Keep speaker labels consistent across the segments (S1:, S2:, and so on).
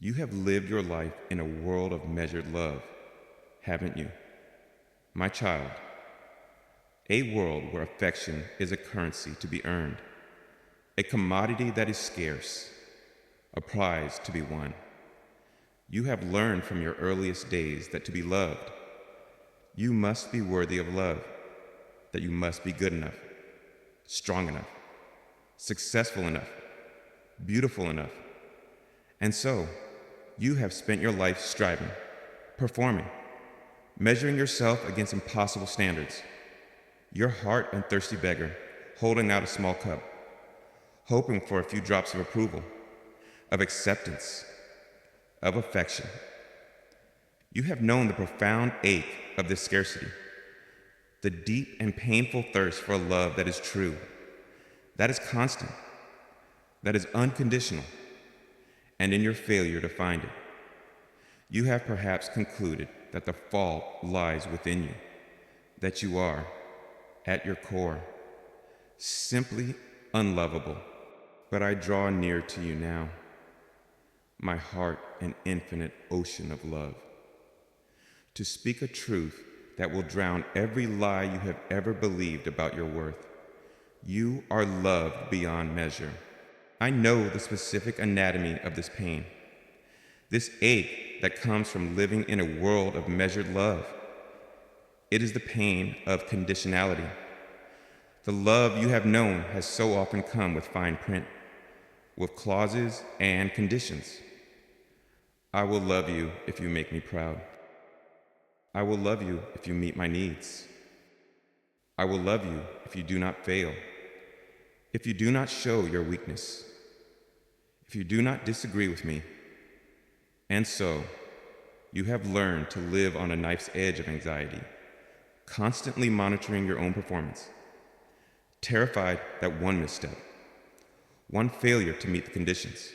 S1: You have lived your life in a world of measured love, haven't you? My child, a world where affection is a currency to be earned, a commodity that is scarce, a prize to be won. You have learned from your earliest days that to be loved, you must be worthy of love, that you must be good enough, strong enough, successful enough, beautiful enough. And so, you have spent your life striving, performing, measuring yourself against impossible standards. Your heart and thirsty beggar, holding out a small cup, hoping for a few drops of approval, of acceptance, of affection. You have known the profound ache of this scarcity, the deep and painful thirst for a love that is true, that is constant, that is unconditional, and in your failure to find it, you have perhaps concluded that the fault lies within you, that you are, at your core, simply unlovable. But I draw near to you now, my heart an infinite ocean of love, to speak a truth that will drown every lie you have ever believed about your worth. You are loved beyond measure. I know the specific anatomy of this pain, this ache that comes from living in a world of measured love. It is the pain of conditionality. The love you have known has so often come with fine print, with clauses and conditions. I will love you if you make me proud. I will love you if you meet my needs. I will love you if you do not fail, if you do not show your weakness, if you do not disagree with me. And so, you have learned to live on a knife's edge of anxiety, constantly monitoring your own performance, terrified that one misstep, one failure to meet the conditions,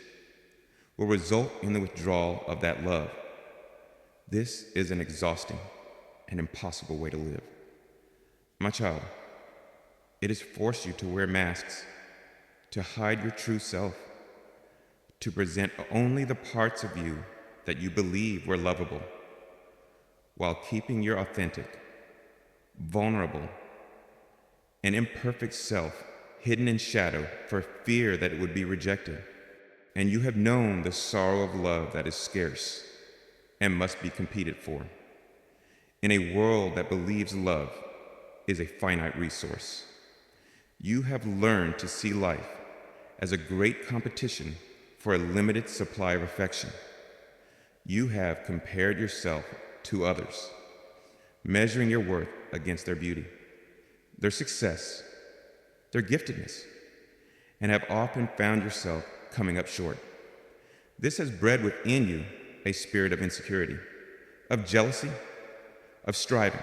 S1: will result in the withdrawal of that love. This is an exhausting and impossible way to live. My child, it has forced you to wear masks, to hide your true self, to present only the parts of you that you believe were lovable, while keeping your authentic, vulnerable, and imperfect self hidden in shadow for fear that it would be rejected. And you have known the sorrow of love that is scarce and must be competed for, in a world that believes love is a finite resource. You have learned to see life as a great competition for a limited supply of affection. You have compared yourself to others, measuring your worth against their beauty, their success, their giftedness, and have often found yourself coming up short. This has bred within you a spirit of insecurity, of jealousy, of striving.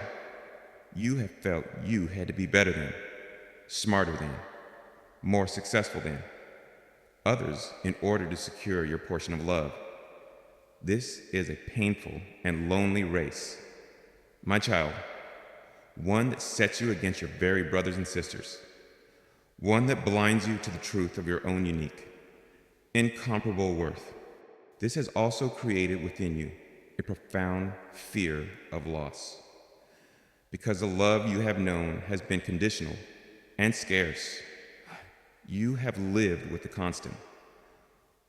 S1: You have felt you had to be better than, smarter than, more successful than others in order to secure your portion of love. This is a painful and lonely race, my child, one that sets you against your very brothers and sisters, one that blinds you to the truth of your own unique, incomparable worth. This has also created within you a profound fear of loss, because the love you have known has been conditional and scarce. You have lived with the constant,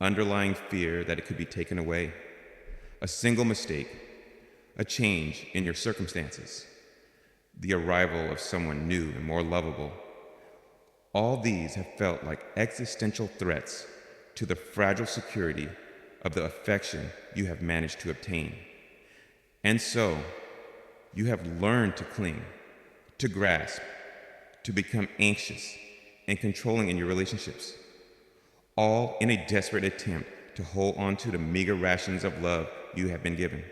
S1: underlying fear that it could be taken away. A single mistake, a change in your circumstances, the arrival of someone new and more lovable. All these have felt like existential threats to the fragile security of the affection you have managed to obtain. And so, you have learned to cling, to grasp, to become anxious and controlling in your relationships, all in a desperate attempt to hold on to the meager rations of love you have been given.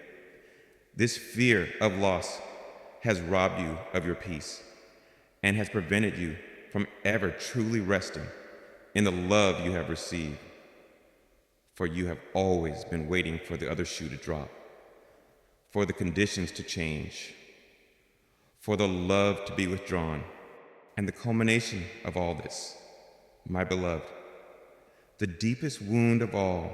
S1: This fear of loss has robbed you of your peace and has prevented you from ever truly resting in the love you have received. For you have always been waiting for the other shoe to drop, for the conditions to change, for the love to be withdrawn. And the culmination of all this, my beloved, the deepest wound of all,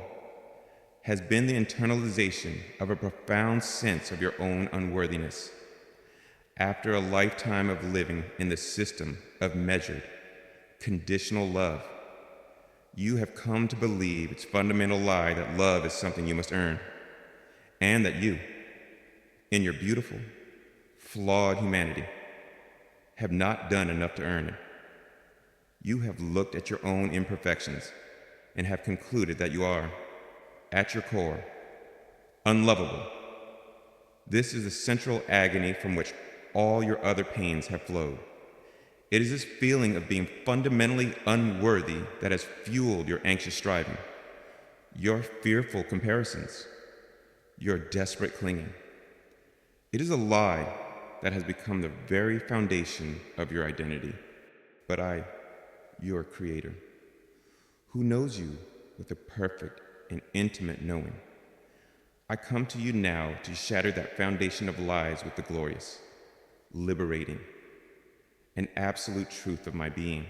S1: has been the internalization of a profound sense of your own unworthiness. After a lifetime of living in the system of measured, conditional love, you have come to believe its fundamental lie that love is something you must earn, and that you, in your beautiful, flawed humanity, have not done enough to earn it. You have looked at your own imperfections and have concluded that you are, at your core, unlovable. This is the central agony from which all your other pains have flowed. It is this feeling of being fundamentally unworthy that has fueled your anxious striving, your fearful comparisons, your desperate clinging. It is a lie that has become the very foundation of your identity. But I, your Creator, who knows you with a perfect and intimate knowing, I come to you now to shatter that foundation of lies with the glorious, liberating, and absolute truth of my being.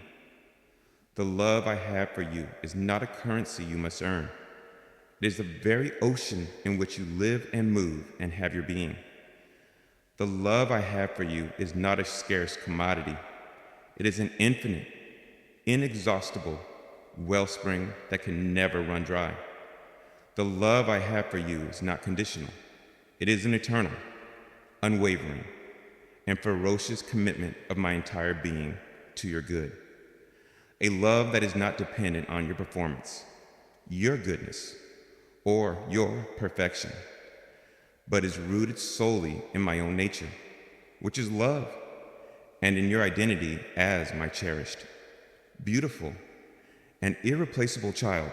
S1: The love I have for you is not a currency you must earn. It is the very ocean in which you live and move and have your being. The love I have for you is not a scarce commodity. It is an infinite, inexhaustible wellspring that can never run dry. The love I have for you is not conditional. It is an eternal, unwavering, and ferocious commitment of my entire being to your good. A love that is not dependent on your performance, your goodness, or your perfection, but is rooted solely in my own nature, which is love, and in your identity as my cherished, beautiful, and irreplaceable child.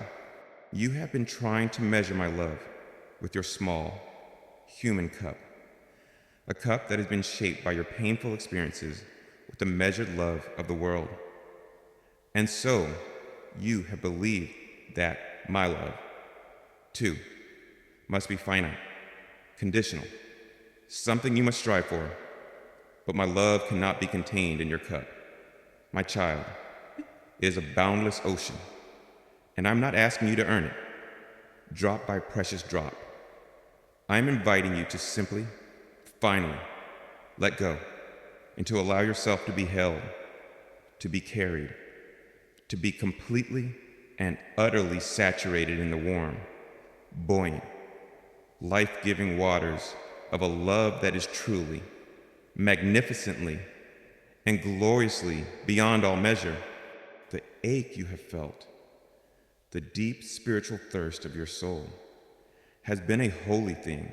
S1: You have been trying to measure my love with your small, human cup, a cup that has been shaped by your painful experiences with the measured love of the world. And so, you have believed that my love, too, must be finite, conditional, something you must strive for. But my love cannot be contained in your cup. My child, it is a boundless ocean, and I'm not asking you to earn it, drop by precious drop. I'm inviting you to simply, finally, let go, and to allow yourself to be held, to be carried, to be completely and utterly saturated in the warm, buoyant, life-giving waters of a love that is truly, magnificently, and gloriously beyond all measure. The ache you have felt, the deep spiritual thirst of your soul, has been a holy thing.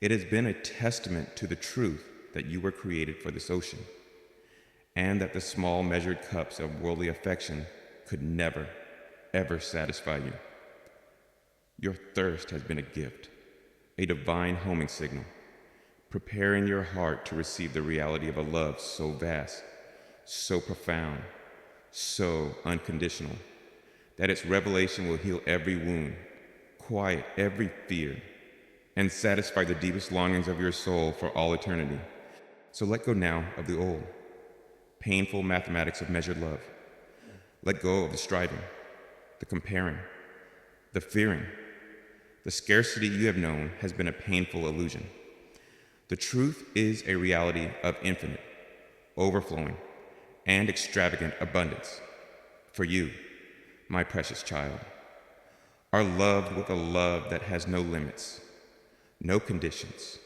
S1: It has been a testament to the truth that you were created for this ocean, and that the small measured cups of worldly affection could never, ever satisfy you. Your thirst has been a gift, a divine homing signal, preparing your heart to receive the reality of a love so vast, so profound, so unconditional, that its revelation will heal every wound, quiet every fear, and satisfy the deepest longings of your soul for all eternity. So let go now of the old, painful mathematics of measured love. Let go of the striving, the comparing, the fearing. The scarcity you have known has been a painful illusion. The truth is a reality of infinite, overflowing, and extravagant abundance for you, my precious child, are loved with a love that has no limits, no conditions,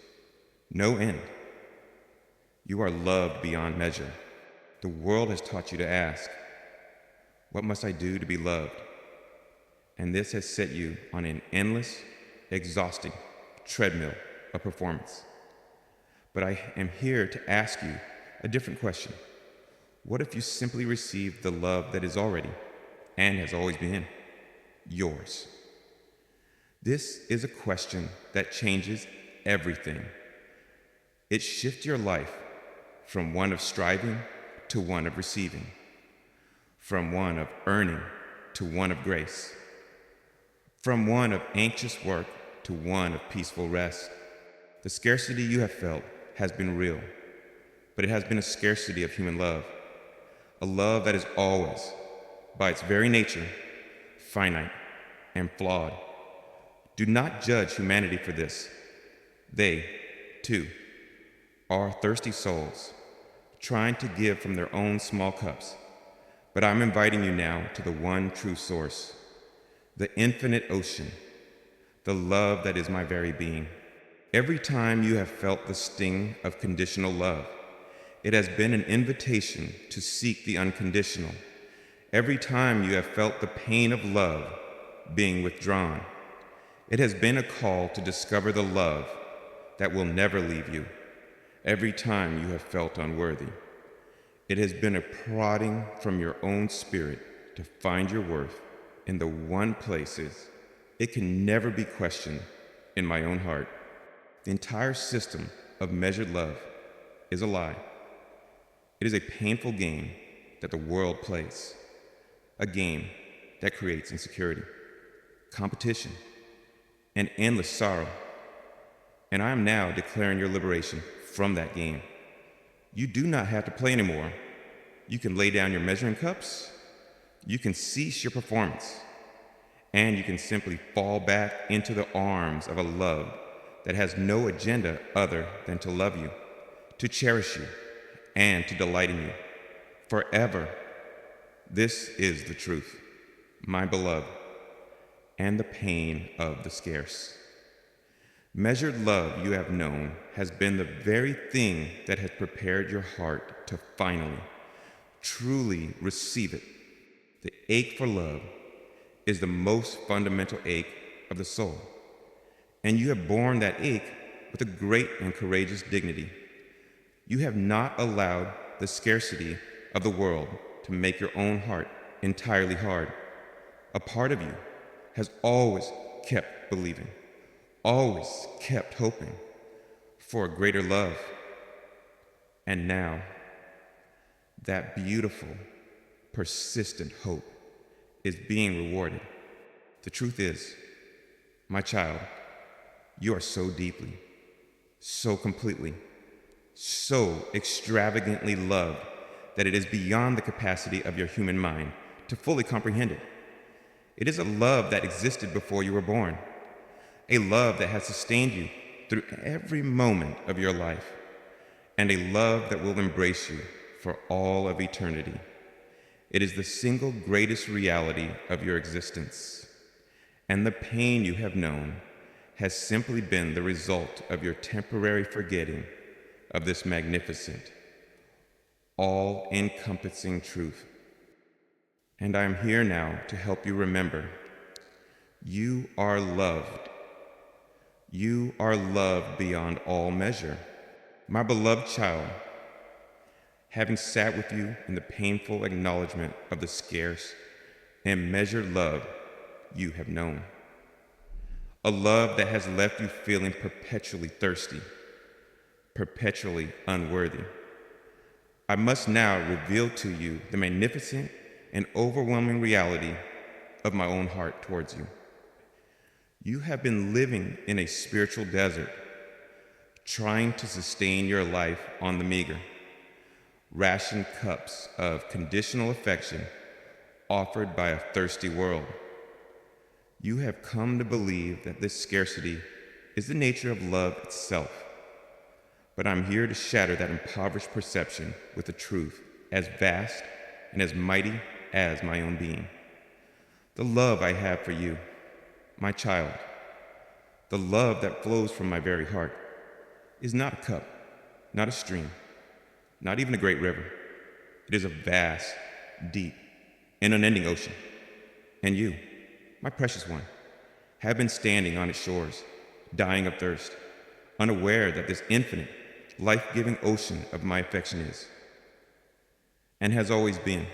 S1: no end. You are loved beyond measure. The world has taught you to ask, what must I do to be loved? And this has set you on an endless, exhausting treadmill of performance. But I am here to ask you a different question. What if you simply received the love that is already, and has always been, yours? This is a question that changes everything. It shifts your life from one of striving to one of receiving, from one of earning to one of grace, from one of anxious work to one of peaceful rest. The scarcity you have felt has been real, but it has been a scarcity of human love, a love that is always, by its very nature, finite and flawed, Do not judge humanity for this. They, too, are thirsty souls, trying to give from their own small cups. But I'm inviting you now to the one true source, the infinite ocean, the love that is my very being. Every time you have felt the sting of conditional love, it has been an invitation to seek the unconditional. Every time you have felt the pain of love being withdrawn, it has been a call to discover the love that will never leave you. Every time you have felt unworthy, it has been a prodding from your own spirit to find your worth in the one places it can never be questioned, in my own heart. The entire system of measured love is a lie. It is a painful game that the world plays, a game that creates insecurity, competition, and endless sorrow. And I am now declaring your liberation from that game. You do not have to play anymore. You can lay down your measuring cups, you can cease your performance, and you can simply fall back into the arms of a love that has no agenda other than to love you, to cherish you, and to delight in you forever. This is the truth, my beloved, and the pain of the scarce. Measured love you have known has been the very thing that has prepared your heart to finally, truly receive it. The ache for love is the most fundamental ache of the soul, and you have borne that ache with a great and courageous dignity. You have not allowed the scarcity of the world to make your own heart entirely hard. A part of you has always kept believing, always kept hoping for a greater love. And now, that beautiful, persistent hope is being rewarded. The truth is, my child, you are so deeply, so completely, so extravagantly loved that it is beyond the capacity of your human mind to fully comprehend it. It is a love that existed before you were born, a love that has sustained you through every moment of your life, and a love that will embrace you for all of eternity. It is the single greatest reality of your existence, and the pain you have known has simply been the result of your temporary forgetting of this magnificent, all-encompassing truth. And I am here now to help you remember, you are loved. You are loved beyond all measure. My beloved child, having sat with you in the painful acknowledgement of the scarce and measured love you have known, a love that has left you feeling perpetually thirsty, perpetually unworthy, I must now reveal to you the magnificent and overwhelming reality of my own heart towards you. You have been living in a spiritual desert, trying to sustain your life on the meager, rationed cups of conditional affection offered by a thirsty world. You have come to believe that this scarcity is the nature of love itself. But I'm here to shatter that impoverished perception with a truth as vast and as mighty as my own being. The love I have for you, my child, the love that flows from my very heart, is not a cup, not a stream, not even a great river. It is a vast, deep, and unending ocean. And you, my precious one, have been standing on its shores, dying of thirst, unaware that this infinite, life-giving ocean of my affection is, and has always been,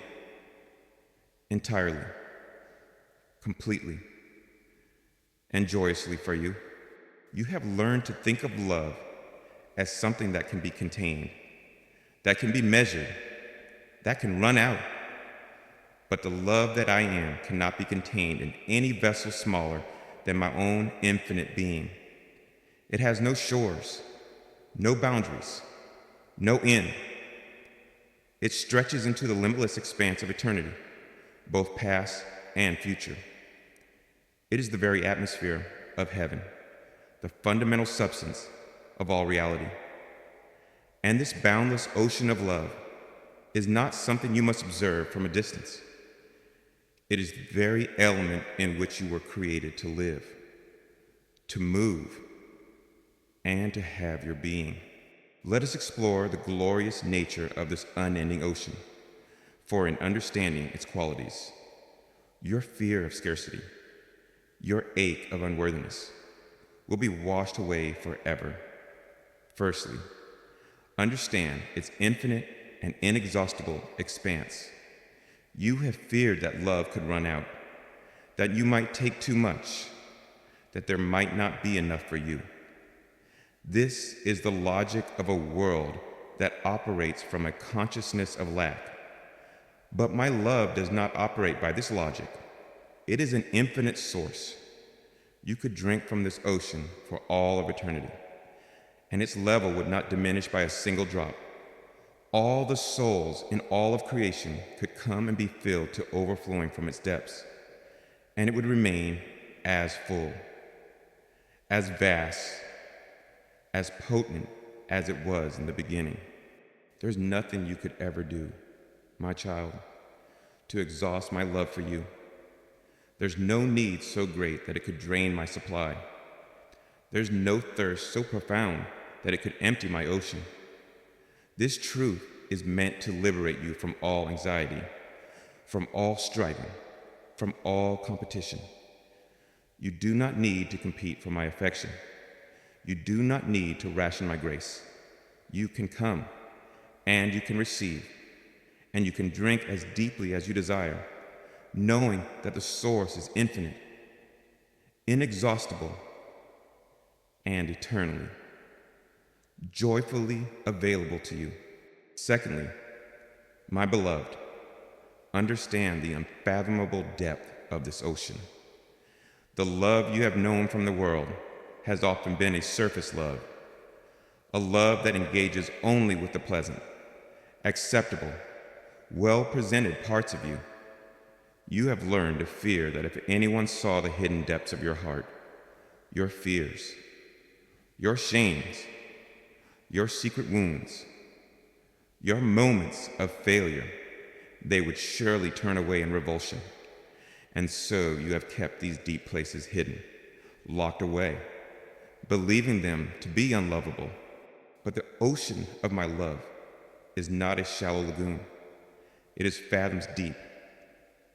S1: entirely, completely, and joyously for you. You have learned to think of love as something that can be contained, that can be measured, that can run out. But the love that I am cannot be contained in any vessel smaller than my own infinite being. It has no shores, no boundaries, no end. It stretches into the limitless expanse of eternity, both past and future. It is the very atmosphere of heaven, the fundamental substance of all reality. And this boundless ocean of love is not something you must observe from a distance. It is the very element in which you were created to live, to move, and to have your being. Let us explore the glorious nature of this unending ocean, for in understanding its qualities, your fear of scarcity, your ache of unworthiness, will be washed away forever. Firstly, understand its infinite and inexhaustible expanse. You have feared that love could run out, that you might take too much, that there might not be enough for you. This is the logic of a world that operates from a consciousness of lack. But my love does not operate by this logic. It is an infinite source. You could drink from this ocean for all of eternity, and its level would not diminish by a single drop. All the souls in all of creation could come and be filled to overflowing from its depths, and it would remain as full, as vast, as potent as it was in the beginning. There's nothing you could ever do, my child, to exhaust my love for you. There's no need so great that it could drain my supply. There's no thirst so profound that it could empty my ocean. This truth is meant to liberate you from all anxiety, from all striving, from all competition. You do not need to compete for my affection. You do not need to ration my grace. You can come, and you can receive, and you can drink as deeply as you desire, knowing that the source is infinite, inexhaustible, and eternally, joyfully available to you. Secondly, my beloved, understand the unfathomable depth of this ocean. The love you have known from the world has often been a surface love, a love that engages only with the pleasant, acceptable, well-presented parts of you. You have learned to fear that if anyone saw the hidden depths of your heart, your fears, your shames, your secret wounds, your moments of failure, they would surely turn away in revulsion. And so you have kept these deep places hidden, locked away, believing them to be unlovable. But the ocean of my love is not a shallow lagoon. It is fathoms deep,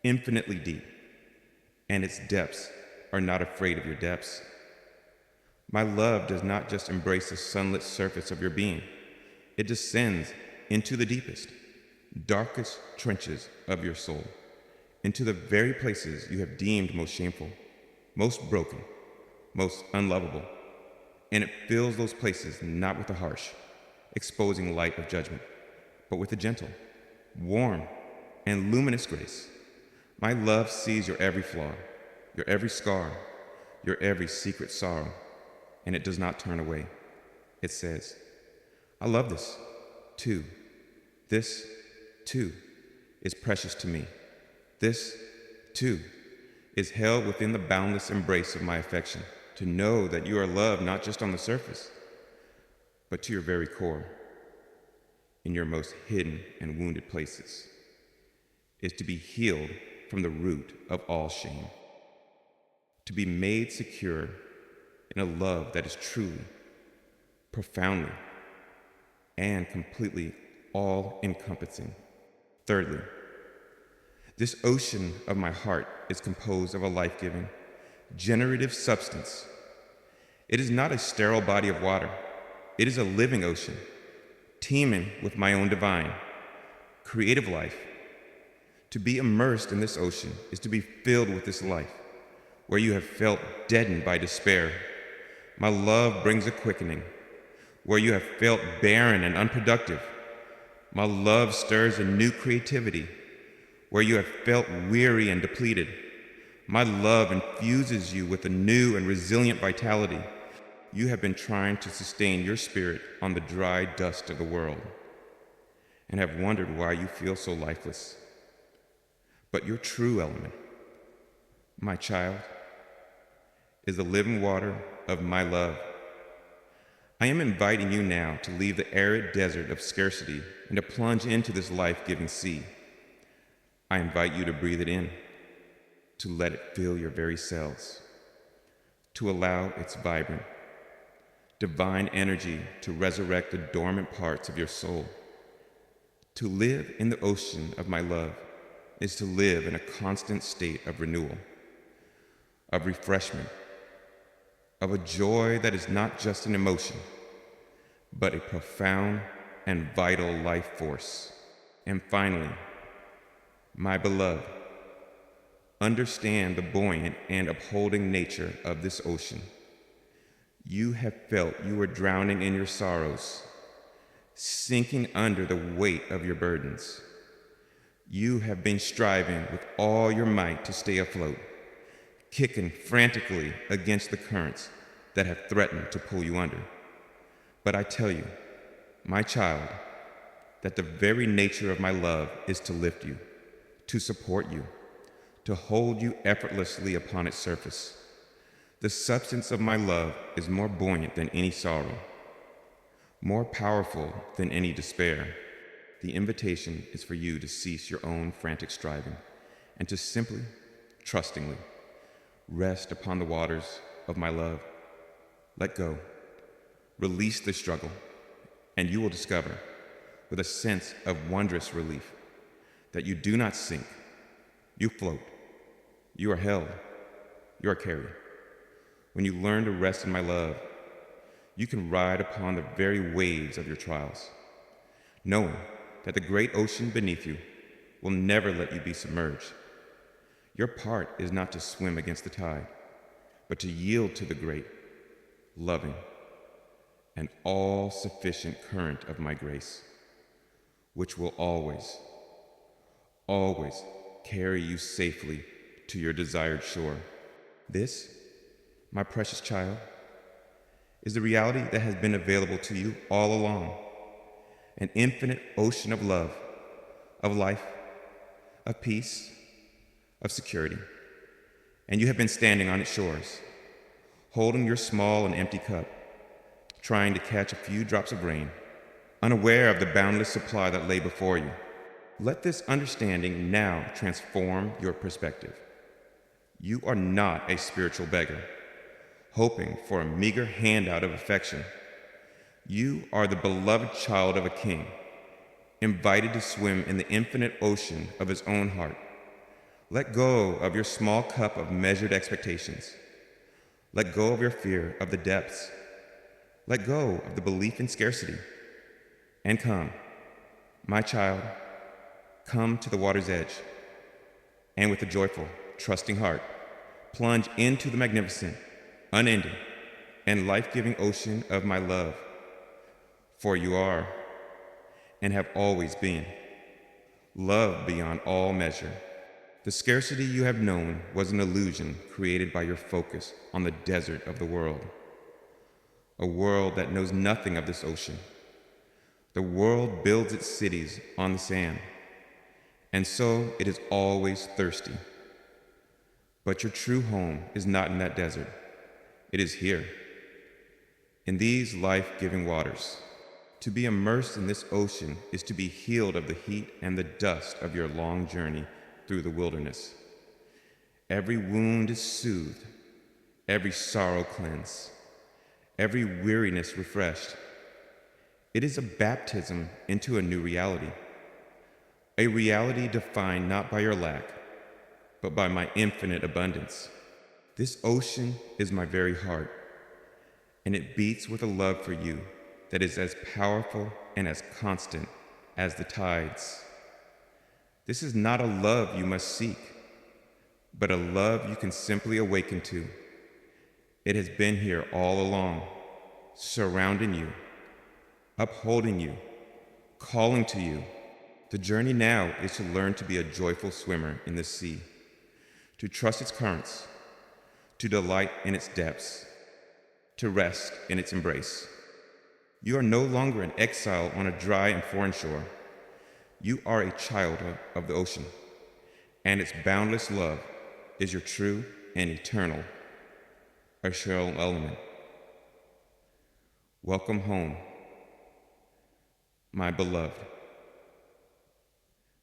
S1: infinitely deep, and its depths are not afraid of your depths. My love does not just embrace the sunlit surface of your being. It descends into the deepest, darkest trenches of your soul, into the very places you have deemed most shameful, most broken, most unlovable. And it fills those places not with the harsh, exposing light of judgment, but with a gentle, warm, and luminous grace. My love sees your every flaw, your every scar, your every secret sorrow, and it does not turn away. It says, I love this, too. This, too, is precious to me. This, too, is held within the boundless embrace of my affection. To know that you are loved not just on the surface, but to your very core, in your most hidden and wounded places, is to be healed from the root of all shame, to be made secure in a love that is truly, profoundly, and completely all-encompassing. Thirdly, this ocean of my heart is composed of a life-giving, generative substance. It is not a sterile body of water. It is a living ocean, teeming with my own divine, creative life. To be immersed in this ocean is to be filled with this life, where you have felt deadened by despair. My love brings a quickening. Where you have felt barren and unproductive, my love stirs a new creativity. Where you have felt weary and depleted, my love infuses you with a new and resilient vitality. You have been trying to sustain your spirit on the dry dust of the world and have wondered why you feel so lifeless. But your true element, my child, is the living water of my love. I am inviting you now to leave the arid desert of scarcity and to plunge into this life-giving sea. I invite you to breathe it in, to let it fill your very cells, to allow its vibrant, divine energy to resurrect the dormant parts of your soul. To live in the ocean of my love is to live in a constant state of renewal, of refreshment, of a joy that is not just an emotion, but a profound and vital life force. And finally, my beloved, understand the buoyant and upholding nature of this ocean. You have felt you were drowning in your sorrows, sinking under the weight of your burdens. You have been striving with all your might to stay afloat, kicking frantically against the currents that have threatened to pull you under. But I tell you, my child, that the very nature of my love is to lift you, to support you, to hold you effortlessly upon its surface. The substance of my love is more buoyant than any sorrow, more powerful than any despair. The invitation is for you to cease your own frantic striving and to simply, trustingly, rest upon the waters of my love. Let go. Release the struggle, and you will discover, with a sense of wondrous relief, that you do not sink. You float. You are held. You are carried. When you learn to rest in my love, you can ride upon the very waves of your trials, knowing that the great ocean beneath you will never let you be submerged. Your part is not to swim against the tide, but to yield to the great, loving, and all-sufficient current of my grace, which will always, always carry you safely to your desired shore. This, my precious child, is the reality that has been available to you all along. An infinite ocean of love, of life, of peace, of security. And you have been standing on its shores, holding your small and empty cup, trying to catch a few drops of rain, unaware of the boundless supply that lay before you. Let this understanding now transform your perspective. You are not a spiritual beggar, hoping for a meager handout of affection. You are the beloved child of a king, invited to swim in the infinite ocean of his own heart. Let go of your small cup of measured expectations. Let go of your fear of the depths. Let go of the belief in scarcity. And come, my child, come to the water's edge, and with a joyful, trusting heart, plunge into the magnificent, unending, and life-giving ocean of my love. For you are, and have always been, love beyond all measure. The scarcity you have known was an illusion created by your focus on the desert of the world, a world that knows nothing of this ocean. The world builds its cities on the sand, and so it is always thirsty. But your true home is not in that desert. It is here, in these life-giving waters. To be immersed in this ocean is to be healed of the heat and the dust of your long journey through the wilderness. Every wound is soothed, every sorrow cleansed, every weariness refreshed. It is a baptism into a new reality, a reality defined not by your lack, but by my infinite abundance. This ocean is my very heart, and it beats with a love for you that is as powerful and as constant as the tides. This is not a love you must seek, but a love you can simply awaken to. It has been here all along, surrounding you, upholding you, calling to you. The journey now is to learn to be a joyful swimmer in the sea, to trust its currents, to delight in its depths, to rest in its embrace. You are no longer an exile on a dry and foreign shore. You are a child of the ocean, and its boundless love is your true and eternal a Cheryl element. Welcome home, my beloved.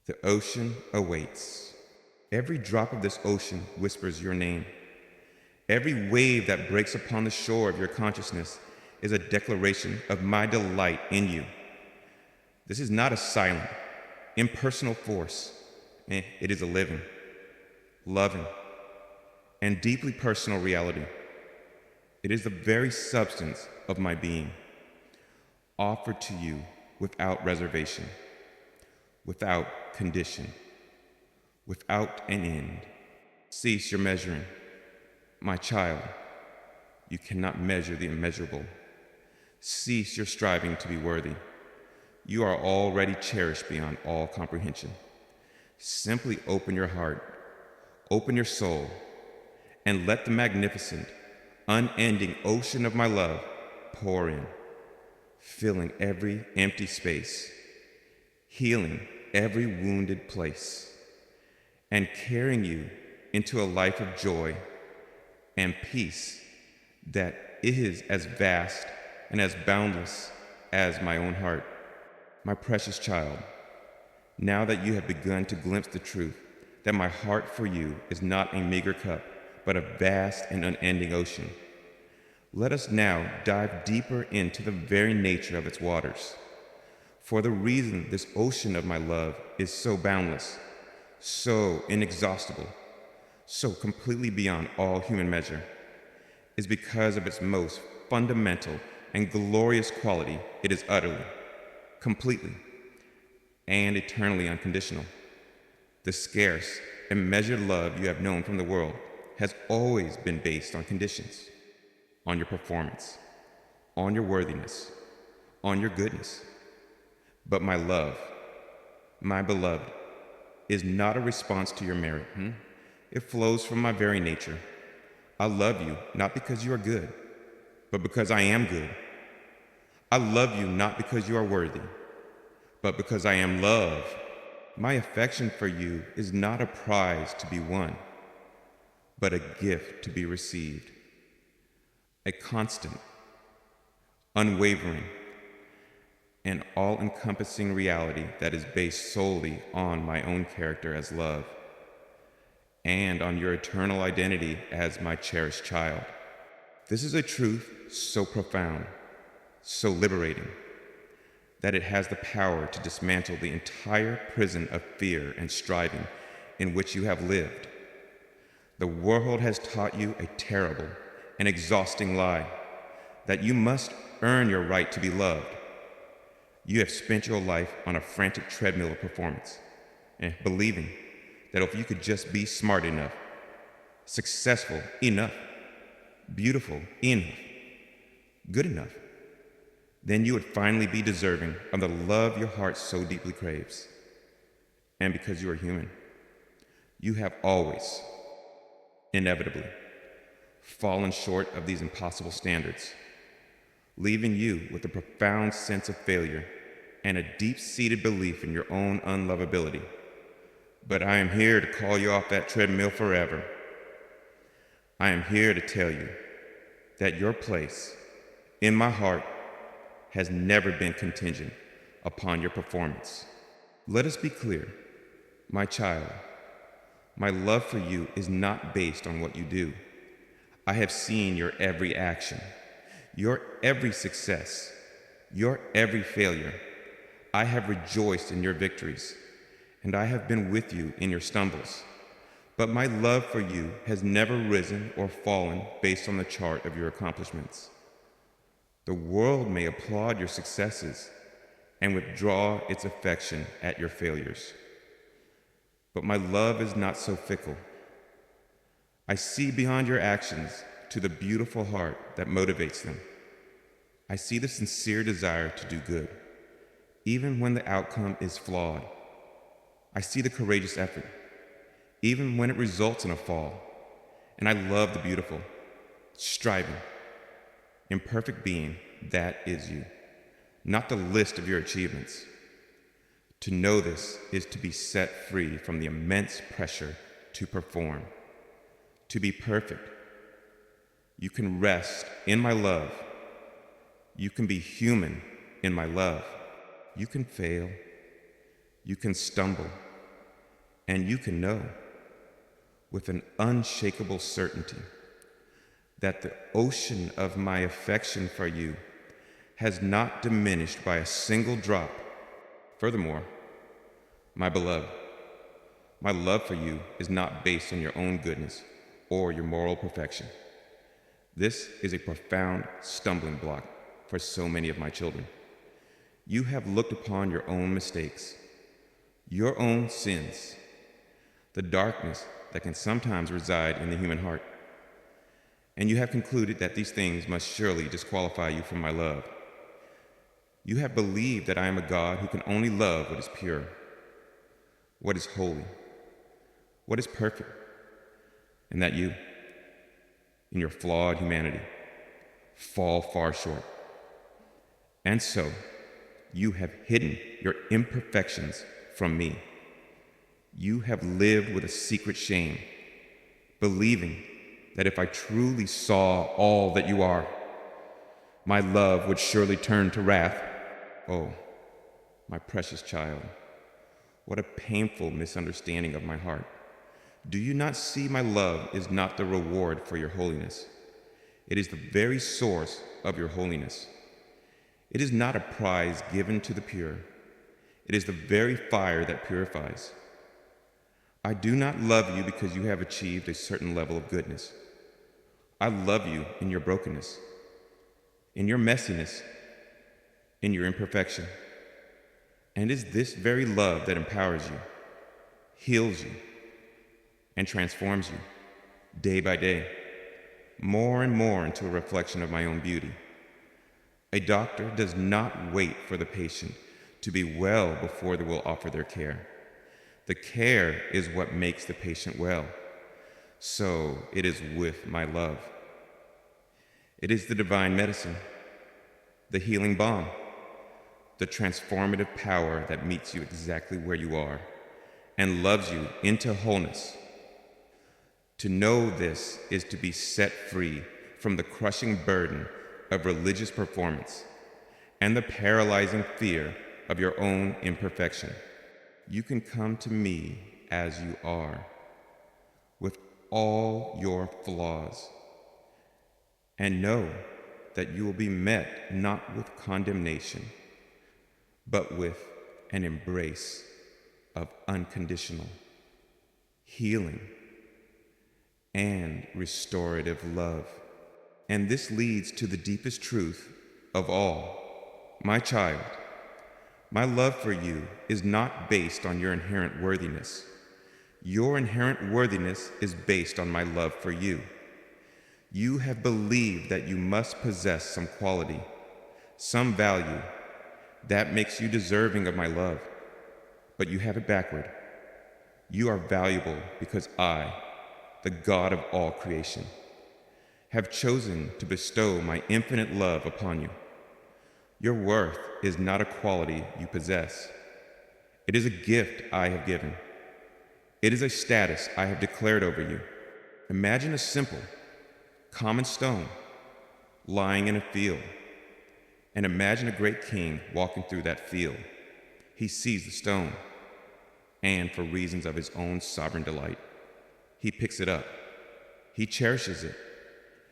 S1: The ocean awaits. Every drop of this ocean whispers your name. Every wave that breaks upon the shore of your consciousness is a declaration of my delight in you. This is not a silent, impersonal force. It is a living, loving, and deeply personal reality. It is the very substance of my being, offered to you without reservation, without condition, without an end. Cease your measuring. My child, you cannot measure the immeasurable. Cease your striving to be worthy. You are already cherished beyond all comprehension. Simply open your heart, open your soul, and let the magnificent, unending ocean of my love pour in, filling every empty space, healing every wounded place, and carrying you into a life of joy and peace that is as vast and as boundless as my own heart. My precious child, now that you have begun to glimpse the truth that my heart for you is not a meager cup, but a vast and unending ocean, let us now dive deeper into the very nature of its waters. For the reason this ocean of my love is so boundless, so inexhaustible, so completely beyond all human measure, is because of its most fundamental and glorious quality. It is utterly, completely, and eternally unconditional. The scarce and measured love you have known from the world has always been based on conditions, on your performance, on your worthiness, on your goodness. But my love, my beloved, is not a response to your merit. It flows from my very nature. I love you not because you are good, but because I am good. I love you not because you are worthy, but because I am love. My affection for you is not a prize to be won, but a gift to be received. A constant, unwavering, and all-encompassing reality that is based solely on my own character as love, and on your eternal identity as my cherished child. This is a truth so profound, so liberating, that it has the power to dismantle the entire prison of fear and striving in which you have lived. The world has taught you a terrible and exhausting lie, that you must earn your right to be loved. You have spent your life on a frantic treadmill of performance, believing that if you could just be smart enough, successful enough, beautiful enough, good enough, then you would finally be deserving of the love your heart so deeply craves. And because you are human, you have always, inevitably, fallen short of these impossible standards, leaving you with a profound sense of failure and a deep-seated belief in your own unlovability. But I am here to call you off that treadmill forever. I am here to tell you that your place in my heart has never been contingent upon your performance. Let us be clear, my child. My love for you is not based on what you do. I have seen your every action, your every success, your every failure. I have rejoiced in your victories, and I have been with you in your stumbles. But my love for you has never risen or fallen based on the chart of your accomplishments. The world may applaud your successes and withdraw its affection at your failures. But my love is not so fickle. I see beyond your actions to the beautiful heart that motivates them. I see the sincere desire to do good, even when the outcome is flawed. I see the courageous effort, even when it results in a fall. And I love the beautiful, striving, imperfect being that is you, not the list of your achievements. To know this is to be set free from the immense pressure to perform, to be perfect, You can rest in my love. You can be human in my love. You can fail. You can stumble. And you can know with an unshakable certainty that the ocean of my affection for you has not diminished by a single drop. Furthermore, my beloved, my love for you is not based on your own goodness or your moral perfection. This is a profound stumbling block for so many of my children. You have looked upon your own mistakes, your own sins, the darkness that can sometimes reside in the human heart, and you have concluded that these things must surely disqualify you from my love. You have believed that I am a God who can only love what is pure, what is holy, what is perfect, and that you, in your flawed humanity, fall far short. And so, you have hidden your imperfections from me. You have lived with a secret shame, believing that if I truly saw all that you are, my love would surely turn to wrath. Oh, my precious child, what a painful misunderstanding of my heart. Do you not see my love is not the reward for your holiness? It is the very source of your holiness. It is not a prize given to the pure. It is the very fire that purifies. I do not love you because you have achieved a certain level of goodness. I love you in your brokenness, in your messiness, in your imperfection. And it is this very love that empowers you, heals you, and transforms you day by day, more and more into a reflection of my own beauty. A doctor does not wait for the patient to be well before they will offer their care. The care is what makes the patient well. So it is with my love. It is the divine medicine, the healing balm, the transformative power that meets you exactly where you are and loves you into wholeness. To know this is to be set free from the crushing burden of religious performance and the paralyzing fear of your own imperfection. You can come to me as you are, with all your flaws, and know that you will be met not with condemnation, but with an embrace of unconditional healing and restorative love. And this leads to the deepest truth of all. My child, my love for you is not based on your inherent worthiness. Your inherent worthiness is based on my love for you. You have believed that you must possess some quality, some value, that makes you deserving of my love. But you have it backward. You are valuable because I, the God of all creation, have chosen to bestow my infinite love upon you. Your worth is not a quality you possess. It is a gift I have given. It is a status I have declared over you. Imagine a simple, common stone lying in a field, and imagine a great king walking through that field. He sees the stone, and for reasons of his own sovereign delight, he picks it up. He cherishes it.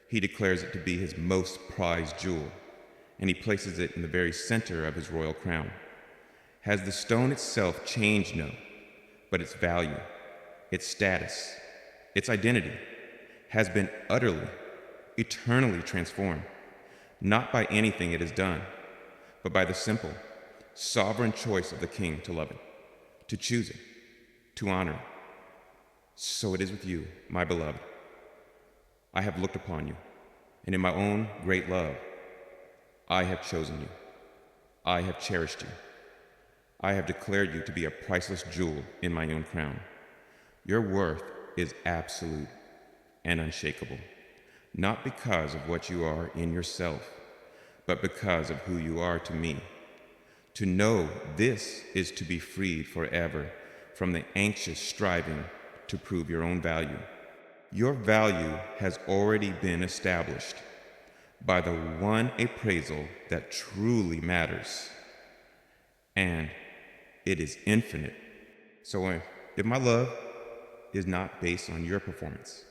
S1: He declares it to be his most prized jewel, and he places it in the very center of his royal crown. Has the stone itself changed? No, but its value, its status, its identity has been utterly, eternally transformed, not by anything it has done, but by the simple, sovereign choice of the king to love it, to choose it, to honor it. So it is with you, my beloved. I have looked upon you, and in my own great love, I have chosen you. I have cherished you. I have declared you to be a priceless jewel in my own crown. Your worth is absolute and unshakable, not because of what you are in yourself, but because of who you are to me. To know this is to be freed forever from the anxious striving to prove your own value. Your value has already been established by the one appraisal that truly matters, and it is infinite. So if my love is not based on your performance,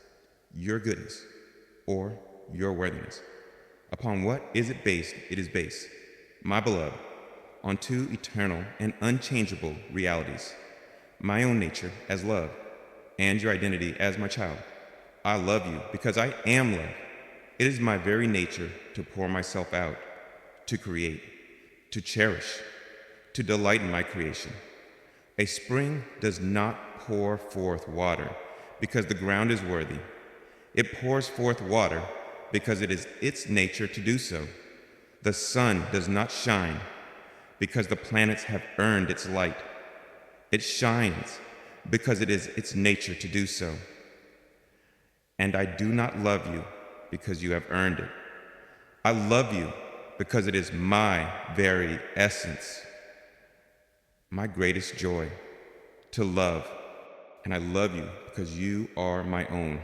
S1: your goodness, or your worthiness, upon what is it based? It is based, my beloved, on two eternal and unchangeable realities: my own nature as love and your identity as my child. I love you because I am love. It is my very nature to pour myself out, to create, to cherish, to delight in my creation. A spring does not pour forth water because the ground is worthy. It pours forth water because it is its nature to do so. The sun does not shine because the planets have earned its light. It shines because it is its nature to do so. And I do not love you because you have earned it. I love you because it is my very essence, my greatest joy, to love. And I love you because you are my own.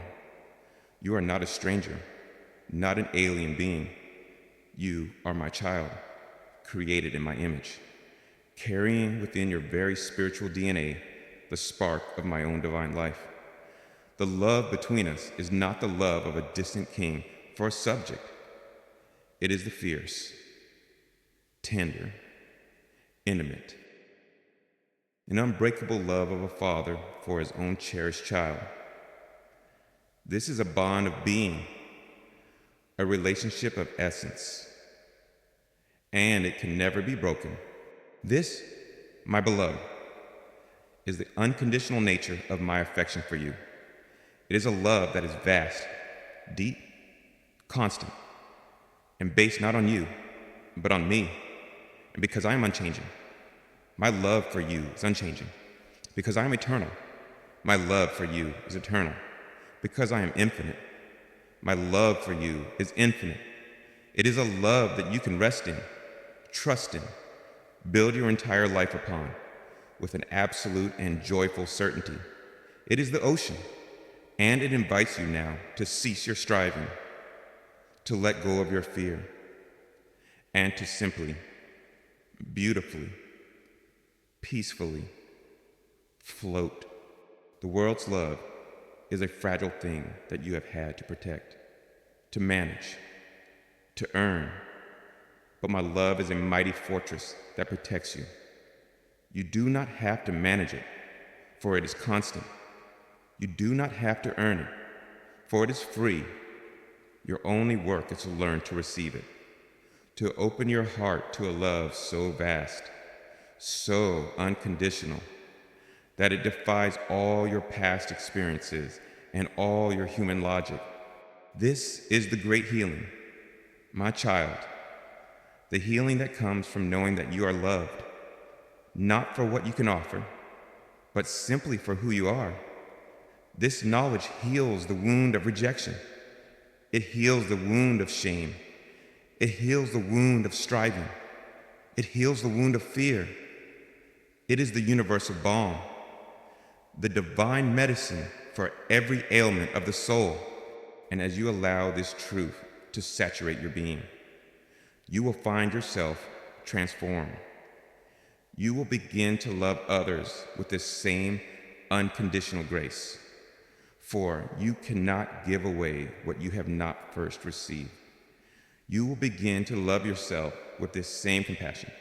S1: You are not a stranger, not an alien being. You are my child, created in my image, carrying within your very spiritual DNA the spark of my own divine life. The love between us is not the love of a distant king for a subject. It is the fierce, tender, intimate, an unbreakable love of a father for his own cherished child. This is a bond of being, a relationship of essence, and it can never be broken. This, my beloved, is the unconditional nature of my affection for you. It is a love that is vast, deep, constant, and based not on you, but on me. And because I am unchanging, my love for you is unchanging. Because I am eternal, my love for you is eternal. Because I am infinite, my love for you is infinite. It is a love that you can rest in, trust in, build your entire life upon, with an absolute and joyful certainty. It is the ocean, and it invites you now to cease your striving, to let go of your fear, and to simply, beautifully, peacefully float. The world's love is a fragile thing that you have had to protect, to manage, to earn. But my love is a mighty fortress that protects you. You do not have to manage it, for it is constant. You do not have to earn it, for it is free. Your only work is to learn to receive it, to open your heart to a love so vast, so unconditional, that it defies all your past experiences and all your human logic. This is the great healing, my child, the healing that comes from knowing that you are loved, not for what you can offer, but simply for who you are. This knowledge heals the wound of rejection. It heals the wound of shame. It heals the wound of striving. It heals the wound of fear. It is the universal balm, the divine medicine for every ailment of the soul. And as you allow this truth to saturate your being, you will find yourself transformed. You will begin to love others with this same unconditional grace. For you cannot give away what you have not first received. You will begin to love yourself with this same compassion,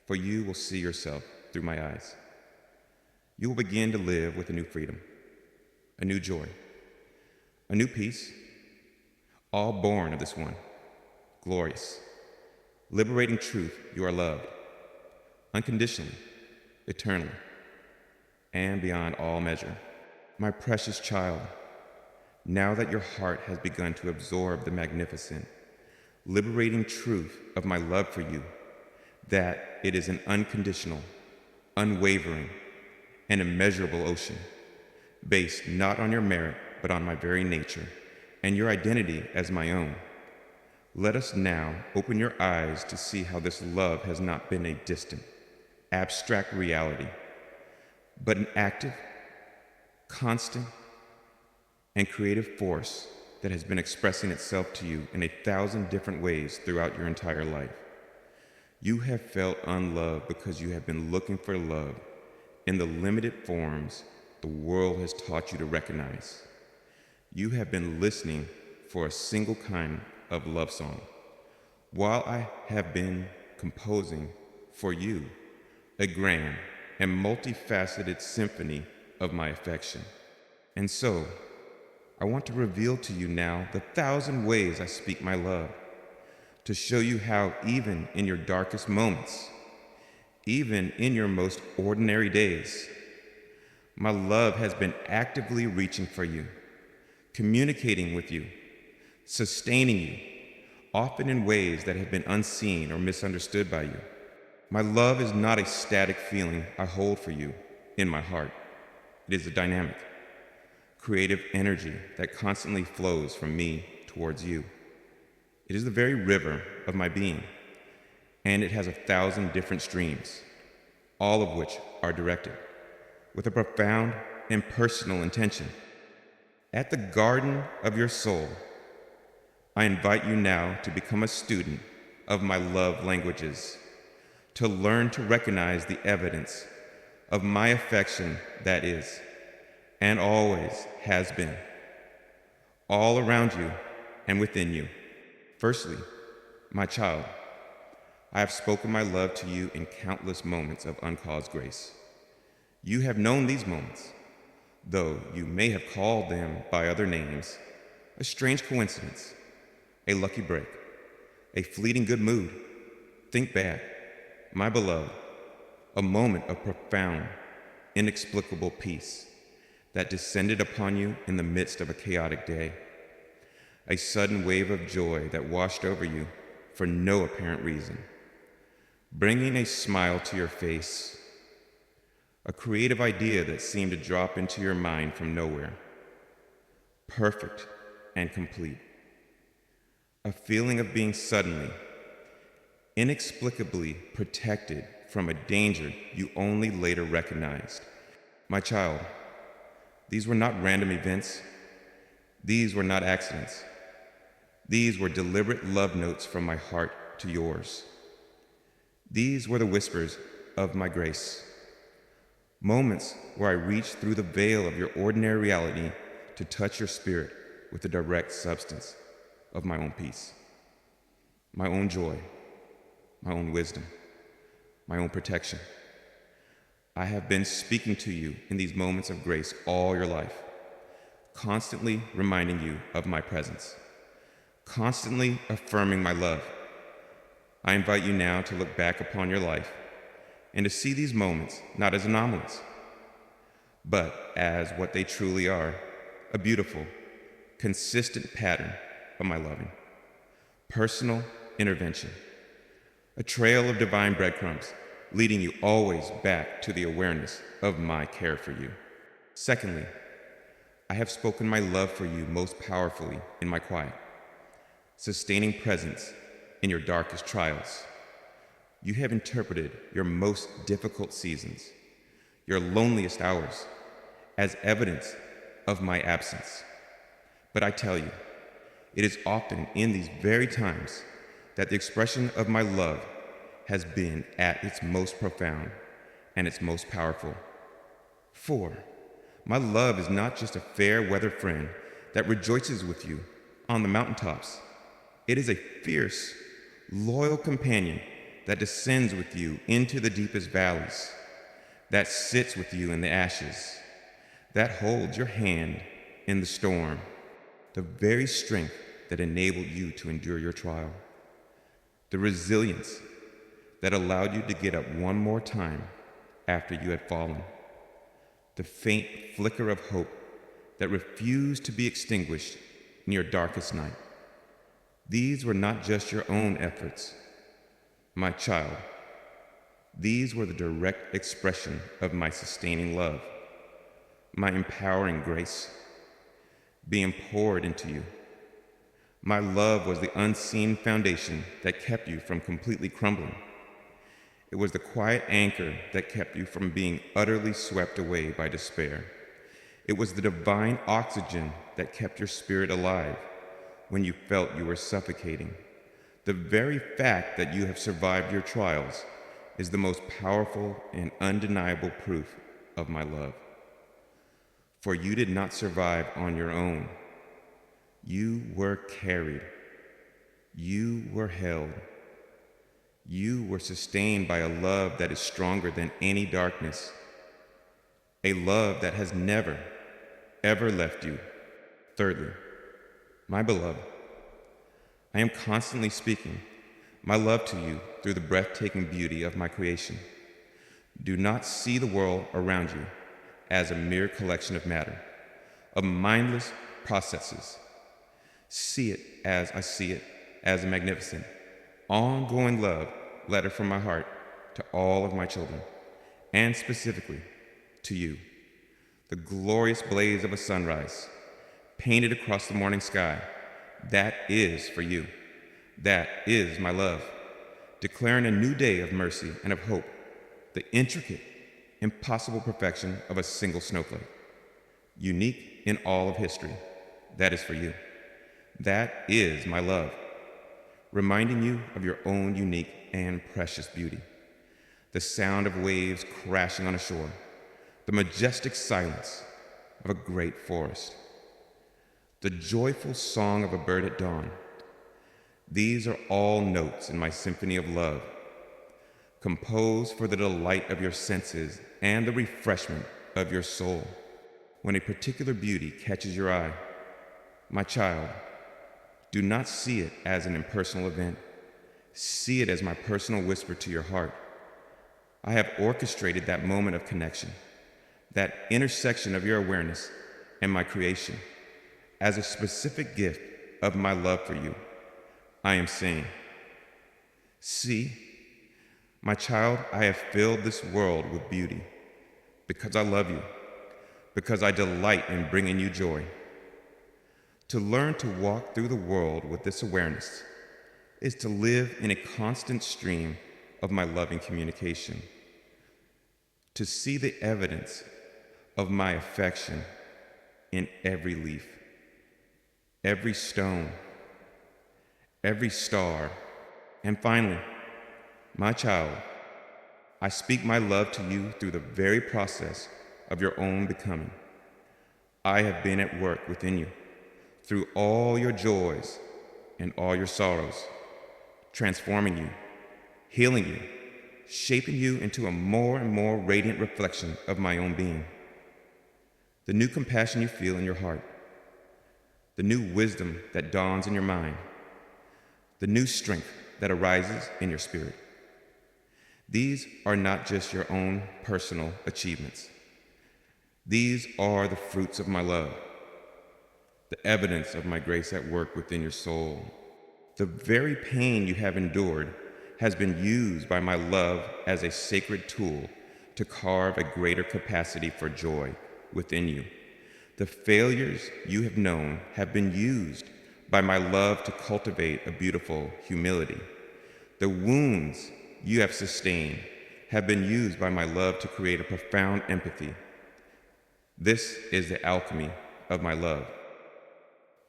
S1: for you will see yourself through my eyes. You will begin to live with a new freedom, a new joy, a new peace, all born of this one, glorious, liberating truth. You are loved, unconditionally, eternally, and beyond all measure. My precious child, now that your heart has begun to absorb the magnificent, liberating truth of my love for you, that it is an unconditional, unwavering, and immeasurable ocean, based not on your merit, but on my very nature, and your identity as my own. Let us now open your eyes to see how this love has not been a distant, abstract reality, but an active, constant, and creative force that has been expressing itself to you in 1,000 different ways throughout your entire life. You have felt unloved because you have been looking for love in the limited forms the world has taught you to recognize. You have been listening for a single kind of love song, while I have been composing for you a grand and multifaceted symphony of my affection. And so, I want to reveal to you now the 1,000 ways I speak my love, to show you how even in your darkest moments, even in your most ordinary days, my love has been actively reaching for you, communicating with you, sustaining you, often in ways that have been unseen or misunderstood by you. My love is not a static feeling I hold for you in my heart. It is a dynamic, creative energy that constantly flows from me towards you. It is the very river of my being, and it has 1,000 different streams, all of which are directed with a profound and personal intention. At the garden of your soul, I invite you now to become a student of my love languages, to learn to recognize the evidence of my affection that is, and always has been, all around you and within you. Firstly, my child, I have spoken my love to you in countless moments of uncaused grace. You have known these moments, though you may have called them by other names: a strange coincidence, a lucky break, a fleeting good mood, think back, my beloved, a moment of profound, inexplicable peace that descended upon you in the midst of a chaotic day, a sudden wave of joy that washed over you for no apparent reason, bringing a smile to your face, a creative idea that seemed to drop into your mind from nowhere, perfect and complete, a feeling of being suddenly, inexplicably protected from a danger you only later recognized. My child, these were not random events. These were not accidents. These were deliberate love notes from my heart to yours. These were the whispers of my grace, moments where I reached through the veil of your ordinary reality to touch your spirit with the direct substance of my own peace, my own joy, my own wisdom, my own protection. I have been speaking to you in these moments of grace all your life, constantly reminding you of my presence, constantly affirming my love. I invite you now to look back upon your life and to see these moments not as anomalies, but as what they truly are: a beautiful, consistent pattern of my loving, personal intervention, a trail of divine breadcrumbs leading you always back to the awareness of my care for you. Secondly, I have spoken my love for you most powerfully in my quiet, sustaining presence in your darkest trials. You have interpreted your most difficult seasons, your loneliest hours, as evidence of my absence. But I tell you, it is often in these very times that the expression of my love has been at its most profound and its most powerful. For my love is not just a fair weather friend that rejoices with you on the mountaintops. It is a fierce, loyal companion that descends with you into the deepest valleys, that sits with you in the ashes, that holds your hand in the storm, the very strength that enabled you to endure your trial, the resilience that allowed you to get up one more time after you had fallen, the faint flicker of hope that refused to be extinguished in your darkest night. These were not just your own efforts, my child. These were the direct expression of my sustaining love, my empowering grace being poured into you. My love was the unseen foundation that kept you from completely crumbling. It was the quiet anchor that kept you from being utterly swept away by despair. It was the divine oxygen that kept your spirit alive when you felt you were suffocating. The very fact that you have survived your trials is the most powerful and undeniable proof of my love. For you did not survive on your own. You were carried. You were held. You were sustained by a love that is stronger than any darkness. A love that has never, ever left you. Thirdly, my beloved, I am constantly speaking my love to you through the breathtaking beauty of my creation. Do not see the world around you as a mere collection of matter, of mindless processes. See it as I see it, as a magnificent, ongoing love letter from my heart to all of my children, and specifically to you. The glorious blaze of a sunrise, painted across the morning sky, that is for you. That is my love, declaring a new day of mercy and of hope, the intricate, impossible perfection of a single snowflake, unique in all of history. That is for you. That is my love, reminding you of your own unique and precious beauty. The sound of waves crashing on a shore, the majestic silence of a great forest, the joyful song of a bird at dawn. These are all notes in my symphony of love, composed for the delight of your senses and the refreshment of your soul. When a particular beauty catches your eye, my child, do not see it as an impersonal event. See it as my personal whisper to your heart. I have orchestrated that moment of connection, that intersection of your awareness and my creation, as a specific gift of my love for you. I am saying, see, my child, I have filled this world with beauty because I love you, because I delight in bringing you joy. To learn to walk through the world with this awareness is to live in a constant stream of my loving communication, to see the evidence of my affection in every leaf, every stone, every star, and finally, my child, I speak my love to you through the very process of your own becoming. I have been at work within you, through all your joys and all your sorrows, transforming you, healing you, shaping you into a more and more radiant reflection of my own being. The new compassion you feel in your heart, the new wisdom that dawns in your mind, the new strength that arises in your spirit. These are not just your own personal achievements. These are the fruits of my love, the evidence of my grace at work within your soul. The very pain you have endured has been used by my love as a sacred tool to carve a greater capacity for joy within you. The failures you have known have been used by my love to cultivate a beautiful humility. The wounds you have sustained have been used by my love to create a profound empathy. This is the alchemy of my love.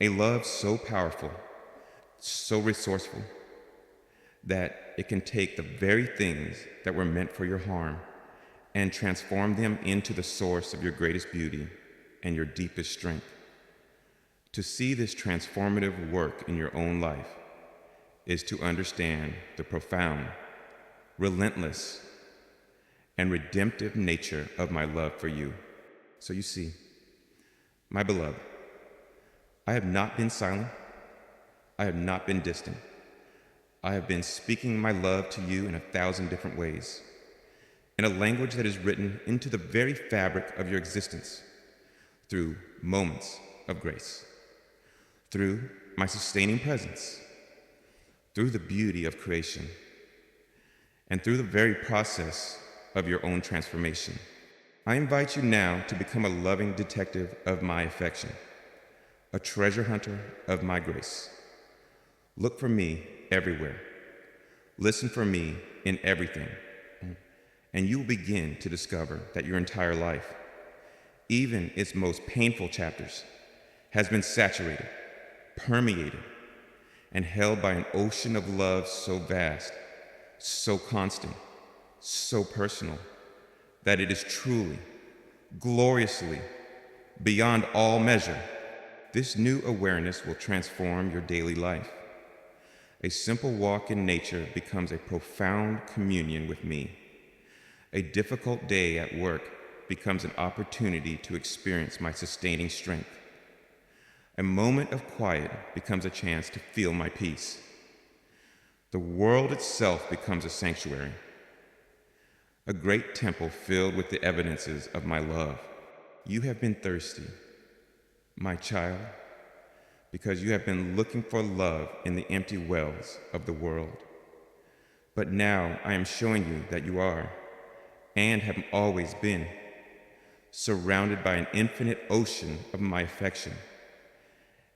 S1: A love so powerful, so resourceful, that it can take the very things that were meant for your harm and transform them into the source of your greatest beauty and your deepest strength. To see this transformative work in your own life is to understand the profound, relentless, and redemptive nature of my love for you. So you see, my beloved, I have not been silent. I have not been distant. I have been speaking my love to you in 1,000 different ways, in a language that is written into the very fabric of your existence, through moments of grace, through my sustaining presence, through the beauty of creation, and through the very process of your own transformation. I invite you now to become a loving detective of my affection, a treasure hunter of my grace. Look for me everywhere. Listen for me in everything. And you will begin to discover that your entire life, even its most painful chapters, has been saturated, permeated, and held by an ocean of love so vast, so constant, so personal, that it is truly, gloriously, beyond all measure. This new awareness will transform your daily life. A simple walk in nature becomes a profound communion with me. A difficult day at work becomes an opportunity to experience my sustaining strength. A moment of quiet becomes a chance to feel my peace. The world itself becomes a sanctuary, a great temple filled with the evidences of my love. You have been thirsty, my child, because you have been looking for love in the empty wells of the world. But now I am showing you that you are, and have always been, surrounded by an infinite ocean of my affection,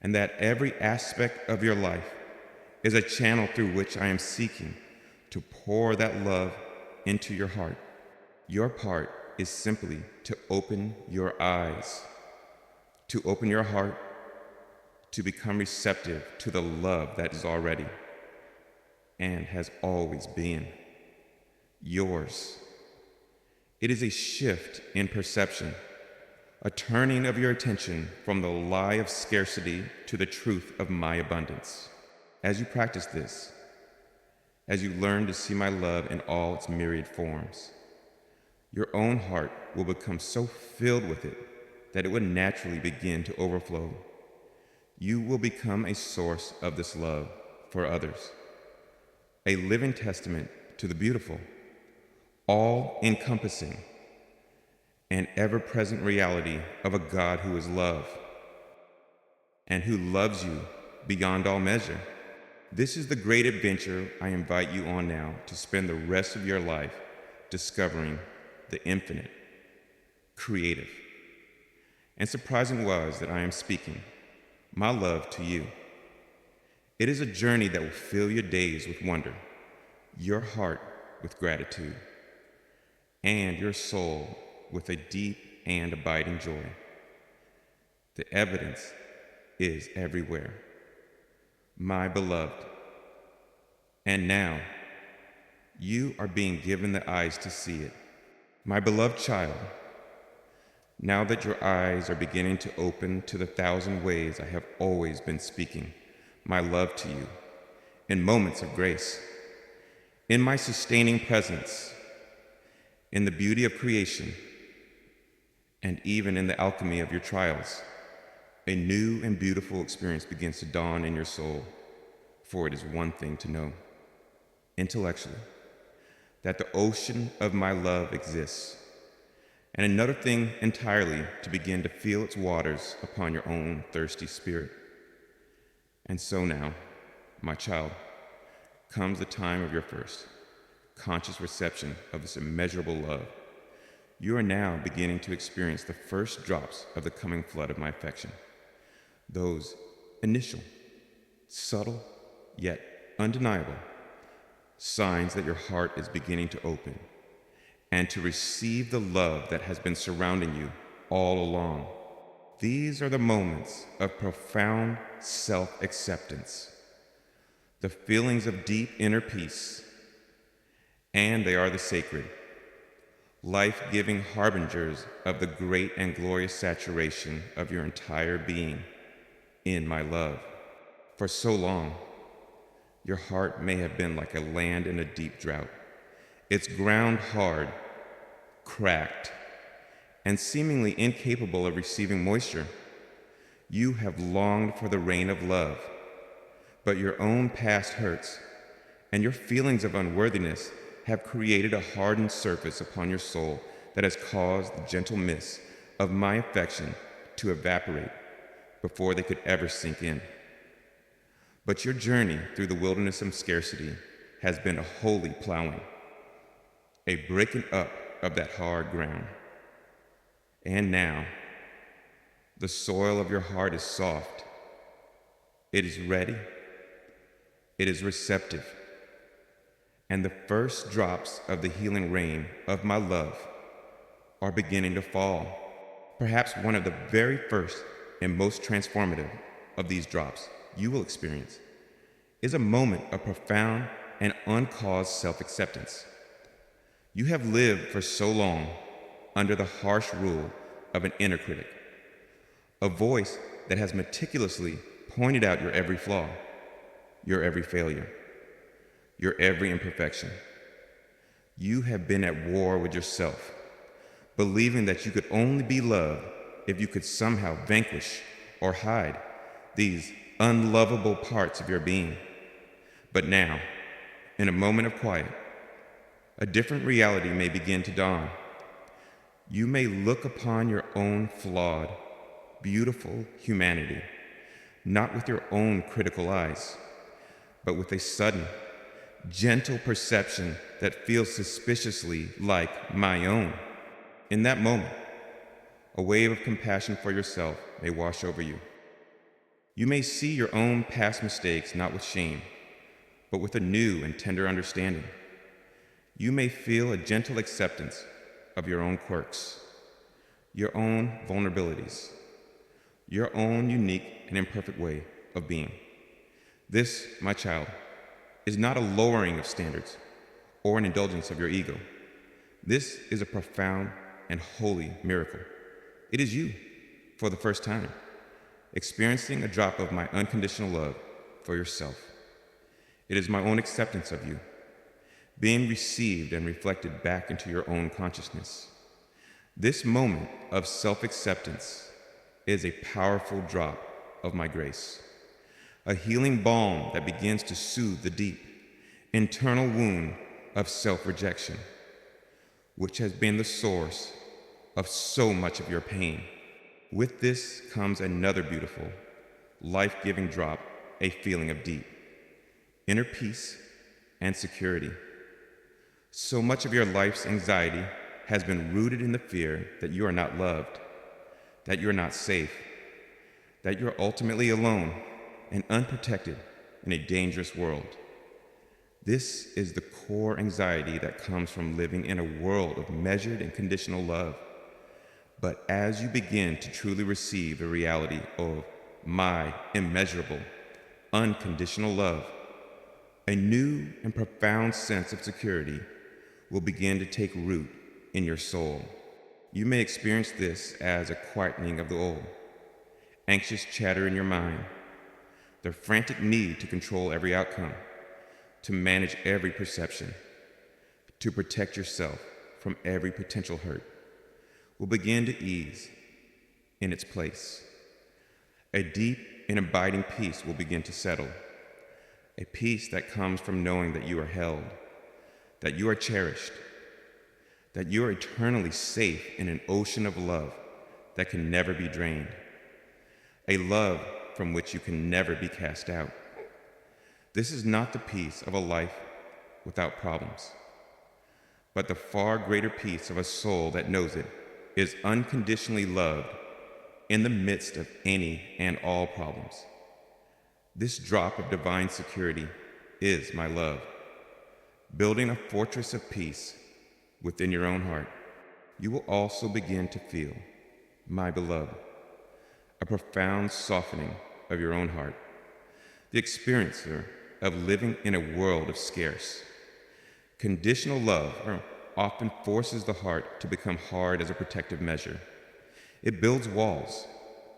S1: and that every aspect of your life is a channel through which I am seeking to pour that love into your heart. Your part is simply to open your eyes, to open your heart, to become receptive to the love that is already and has always been yours. It is a shift in perception, a turning of your attention from the lie of scarcity to the truth of my abundance. As you practice this, as you learn to see my love in all its myriad forms, your own heart will become so filled with it that it would naturally begin to overflow. You will become a source of this love for others, a living testament to the beautiful, all-encompassing, and ever-present reality of a God who is love and who loves you beyond all measure. This is the great adventure I invite you on now to spend the rest of your life discovering the infinite, creative, and surprising was that I am speaking my love to you. It is a journey that will fill your days with wonder, your heart with gratitude, and your soul with a deep and abiding joy. The evidence is everywhere, my beloved. And now, you are being given the eyes to see it. My beloved child, now that your eyes are beginning to open to the 1,000 ways I have always been speaking my love to you, in moments of grace, in my sustaining presence, in the beauty of creation, and even in the alchemy of your trials, a new and beautiful experience begins to dawn in your soul. For it is one thing to know, intellectually, that the ocean of my love exists, and another thing entirely to begin to feel its waters upon your own thirsty spirit. And so now, my child, comes the time of your first conscious reception of this immeasurable love. You are now beginning to experience the first drops of the coming flood of my affection. Those initial, subtle, yet undeniable signs that your heart is beginning to open and to receive the love that has been surrounding you all along. These are the moments of profound self-acceptance, the feelings of deep inner peace, and they are the sacred, life-giving harbingers of the great and glorious saturation of your entire being in my love. For so long, your heart may have been like a land in a deep drought, its ground hard, cracked, and seemingly incapable of receiving moisture. You have longed for the rain of love, but your own past hurts and your feelings of unworthiness have created a hardened surface upon your soul that has caused the gentle mists of my affection to evaporate before they could ever sink in. But your journey through the wilderness of scarcity has been a holy plowing, a breaking up of that hard ground. And now, the soil of your heart is soft. It is ready. It is receptive. And the first drops of the healing rain of my love are beginning to fall. Perhaps one of the very first and most transformative of these drops you will experience is a moment of profound and uncaused self-acceptance. You have lived for so long under the harsh rule of an inner critic, a voice that has meticulously pointed out your every flaw, your every failure, your every imperfection. You have been at war with yourself, believing that you could only be loved if you could somehow vanquish or hide these unlovable parts of your being. But now, in a moment of quiet, a different reality may begin to dawn. You may look upon your own flawed, beautiful humanity, not with your own critical eyes, but with a sudden, gentle perception that feels suspiciously like my own. In that moment, a wave of compassion for yourself may wash over you. You may see your own past mistakes not with shame, but with a new and tender understanding. You may feel a gentle acceptance of your own quirks, your own vulnerabilities, your own unique and imperfect way of being. This, my child, is not a lowering of standards or an indulgence of your ego. This is a profound and holy miracle. It is you, for the first time, experiencing a drop of my unconditional love for yourself. It is my own acceptance of you, being received and reflected back into your own consciousness. This moment of self-acceptance is a powerful drop of my grace, a healing balm that begins to soothe the deep, internal wound of self-rejection, which has been the source of so much of your pain. With this comes another beautiful, life-giving drop, a feeling of deep inner peace and security. So much of your life's anxiety has been rooted in the fear that you are not loved, that you're not safe, that you're ultimately alone and unprotected in a dangerous world. This is the core anxiety that comes from living in a world of measured and conditional love. But as you begin to truly receive the reality of my immeasurable, unconditional love, a new and profound sense of security will begin to take root in your soul. You may experience this as a quietening of the old, anxious chatter in your mind, the frantic need to control every outcome, to manage every perception, to protect yourself from every potential hurt, will begin to ease in its place. A deep and abiding peace will begin to settle, a peace that comes from knowing that you are held, that you are cherished, that you are eternally safe in an ocean of love that can never be drained, a love from which you can never be cast out. This is not the peace of a life without problems, but the far greater peace of a soul that knows it is unconditionally loved in the midst of any and all problems. This drop of divine security is my love, building a fortress of peace within your own heart. You will also begin to feel, my beloved, a profound softening of your own heart, the experiencer of living in a world of scarce. Conditional love often forces the heart to become hard as a protective measure. It builds walls.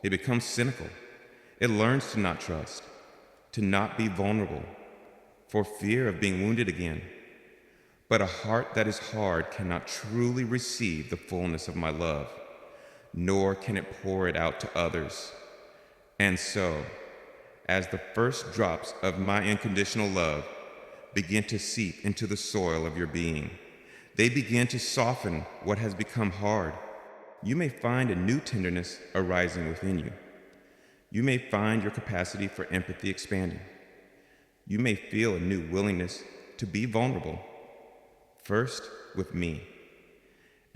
S1: It becomes cynical. It learns to not trust, to not be vulnerable, for fear of being wounded again. But a heart that is hard cannot truly receive the fullness of my love, nor can it pour it out to others. And so, as the first drops of my unconditional love begin to seep into the soil of your being, they begin to soften what has become hard. You may find a new tenderness arising within you. You may find your capacity for empathy expanding. You may feel a new willingness to be vulnerable, first with me,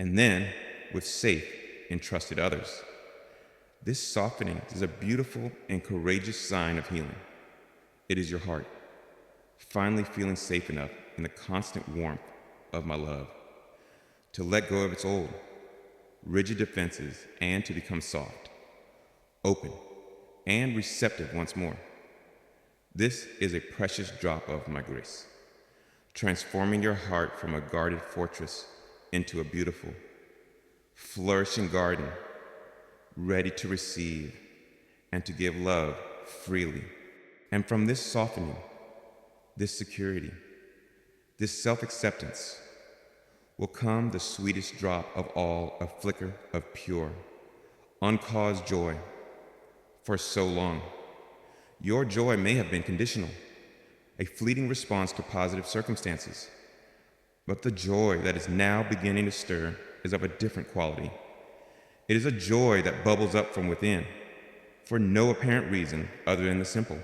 S1: and then with safe and trusted others. This softening is a beautiful and courageous sign of healing. It is your heart, finally feeling safe enough in the constant warmth of my love, to let go of its old, rigid defenses, and to become soft, open, and receptive once more. This is a precious drop of my grace, transforming your heart from a guarded fortress into a beautiful, flourishing garden, ready to receive and to give love freely. And from this softening, this security, this self-acceptance will come the sweetest drop of all, a flicker of pure, uncaused joy. For so long, your joy may have been conditional, a fleeting response to positive circumstances. But the joy that is now beginning to stir is of a different quality. It is a joy that bubbles up from within, for no apparent reason other than the simple,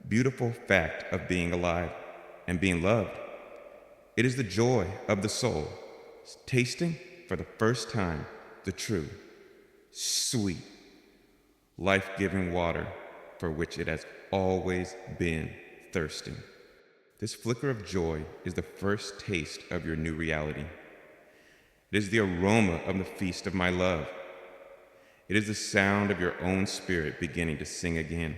S1: beautiful fact of being alive and being loved. It is the joy of the soul, tasting for the first time the true, sweet, life-giving water for which it has always been thirsting. This flicker of joy is the first taste of your new reality. It is the aroma of the feast of my love. It is the sound of your own spirit beginning to sing again.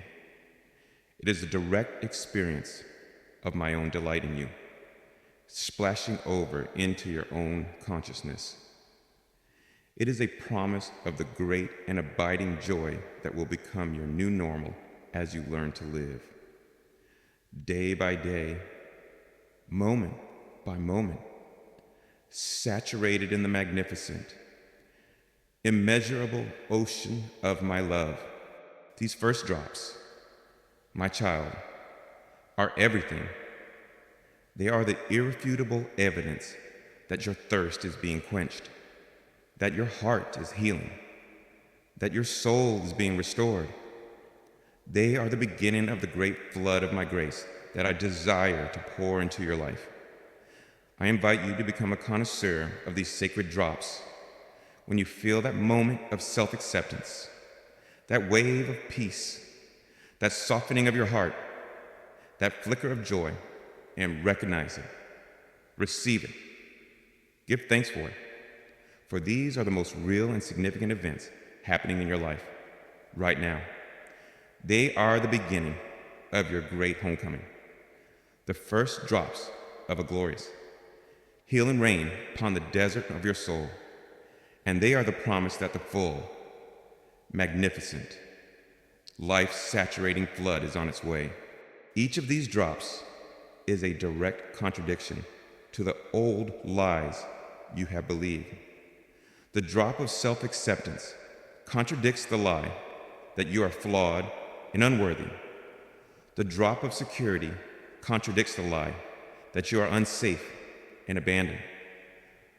S1: It is the direct experience of my own delight in you, splashing over into your own consciousness. It is a promise of the great and abiding joy that will become your new normal as you learn to live. Day by day, moment by moment, saturated in the magnificent, immeasurable ocean of my love. These first drops, my child, are everything. They are the irrefutable evidence that your thirst is being quenched, that your heart is healing, that your soul is being restored. They are the beginning of the great flood of my grace that I desire to pour into your life. I invite you to become a connoisseur of these sacred drops. When you feel that moment of self-acceptance, that wave of peace, that softening of your heart, that flicker of joy, and recognize it. Receive it. Give thanks for it. For these are the most real and significant events happening in your life right now. They are the beginning of your great homecoming, the first drops of a glorious, healing rain upon the desert of your soul. And they are the promise that the full, magnificent, life-saturating flood is on its way. Each of these drops is a direct contradiction to the old lies you have believed. The drop of self-acceptance contradicts the lie that you are flawed and unworthy. The drop of security contradicts the lie that you are unsafe and abandoned.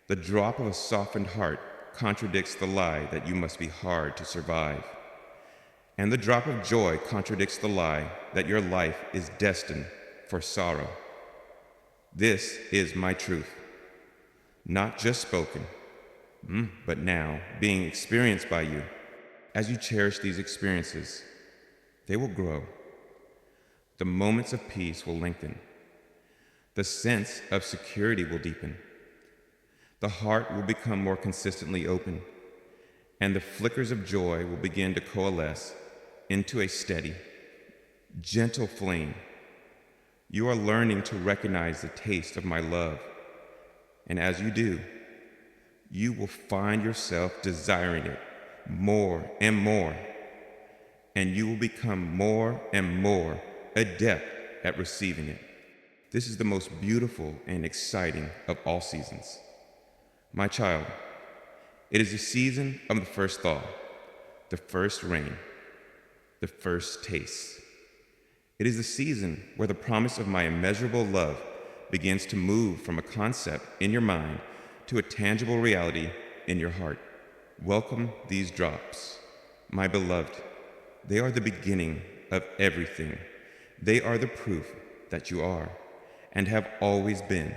S1: The drop of a softened heart contradicts the lie that you must be hard to survive. And the drop of joy contradicts the lie that your life is destined for sorrow. This is my truth, not just spoken, but now being experienced by you. As you cherish these experiences, they will grow. The moments of peace will lengthen. The sense of security will deepen. The heart will become more consistently open, and the flickers of joy will begin to coalesce into a steady, gentle flame. You are learning to recognize the taste of my love, and as you do, you will find yourself desiring it more and more, and you will become more and more adept at receiving it. This is the most beautiful and exciting of all seasons. My child, it is the season of the first thaw, the first rain, the first taste. It is the season where the promise of my immeasurable love begins to move from a concept in your mind to a tangible reality in your heart. Welcome these drops, my beloved. They are the beginning of everything. They are the proof that you are, and have always been,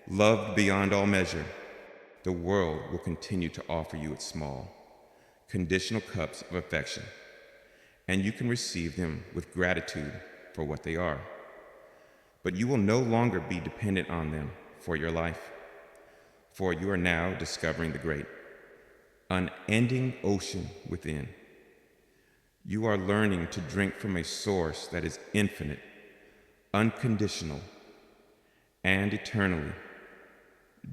S1: loved beyond all measure. The world will continue to offer you its small, conditional cups of affection, and you can receive them with gratitude for what they are. But you will no longer be dependent on them for your life, for you are now discovering the great. unending ocean within. You are learning to drink from a source that is infinite, unconditional, and eternally,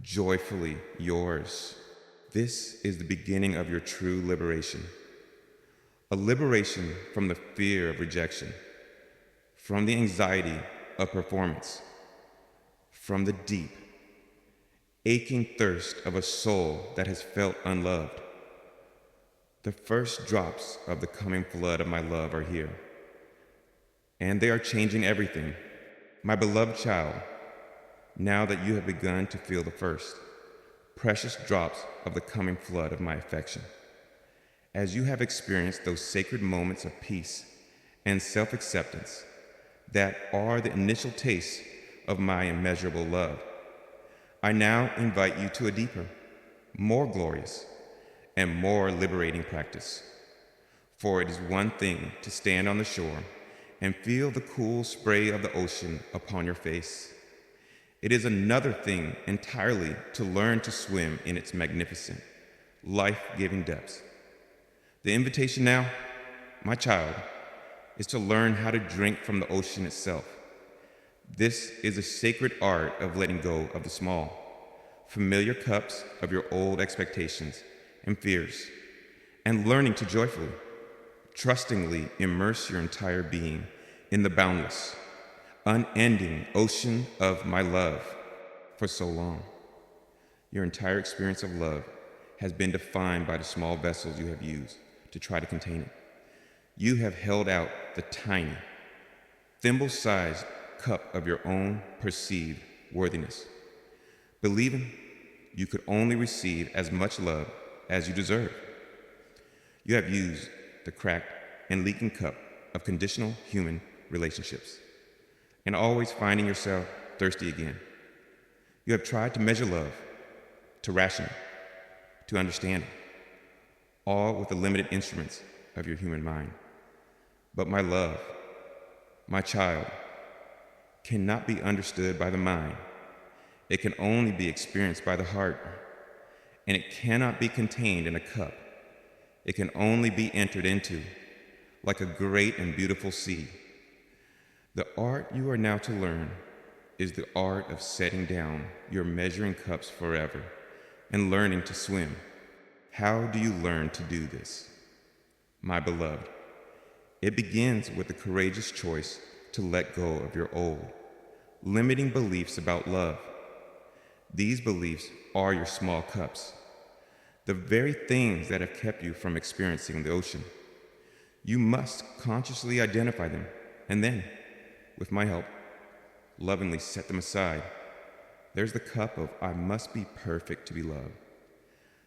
S1: joyfully yours. This is the beginning of your true liberation. A liberation from the fear of rejection, from the anxiety of performance, from the deep, aching thirst of a soul that has felt unloved. The first drops of the coming flood of my love are here, and they are changing everything. My beloved child, now that you have begun to feel the first, precious drops of the coming flood of my affection, as you have experienced those sacred moments of peace and self-acceptance that are the initial taste of my immeasurable love, I now invite you to a deeper, more glorious, and more liberating practice. For it is one thing to stand on the shore and feel the cool spray of the ocean upon your face. It is another thing entirely to learn to swim in its magnificent, life-giving depths. The invitation now, my child, is to learn how to drink from the ocean itself. This is the sacred art of letting go of the small, familiar cups of your old expectations and fears, and learning to joyfully, trustingly immerse your entire being in the boundless, unending ocean of my love. For so long, your entire experience of love has been defined by the small vessels you have used to try to contain it. You have held out the tiny, thimble-sized cup of your own perceived worthiness, believing you could only receive as much love as you deserve. You have used the cracked and leaking cup of conditional human relationships, and always finding yourself thirsty again. You have tried to measure love, to ration it, to understand it, all with the limited instruments of your human mind. But my love, my child, cannot be understood by the mind. It can only be experienced by the heart, and it cannot be contained in a cup. It can only be entered into, like a great and beautiful sea. The art you are now to learn is the art of setting down your measuring cups forever and learning to swim. How do you learn to do this? My beloved, it begins with the courageous choice to let go of your old, limiting beliefs about love. These beliefs are your small cups, the very things that have kept you from experiencing the ocean. You must consciously identify them, and then, with my help, lovingly set them aside. There's the cup of I must be perfect to be loved.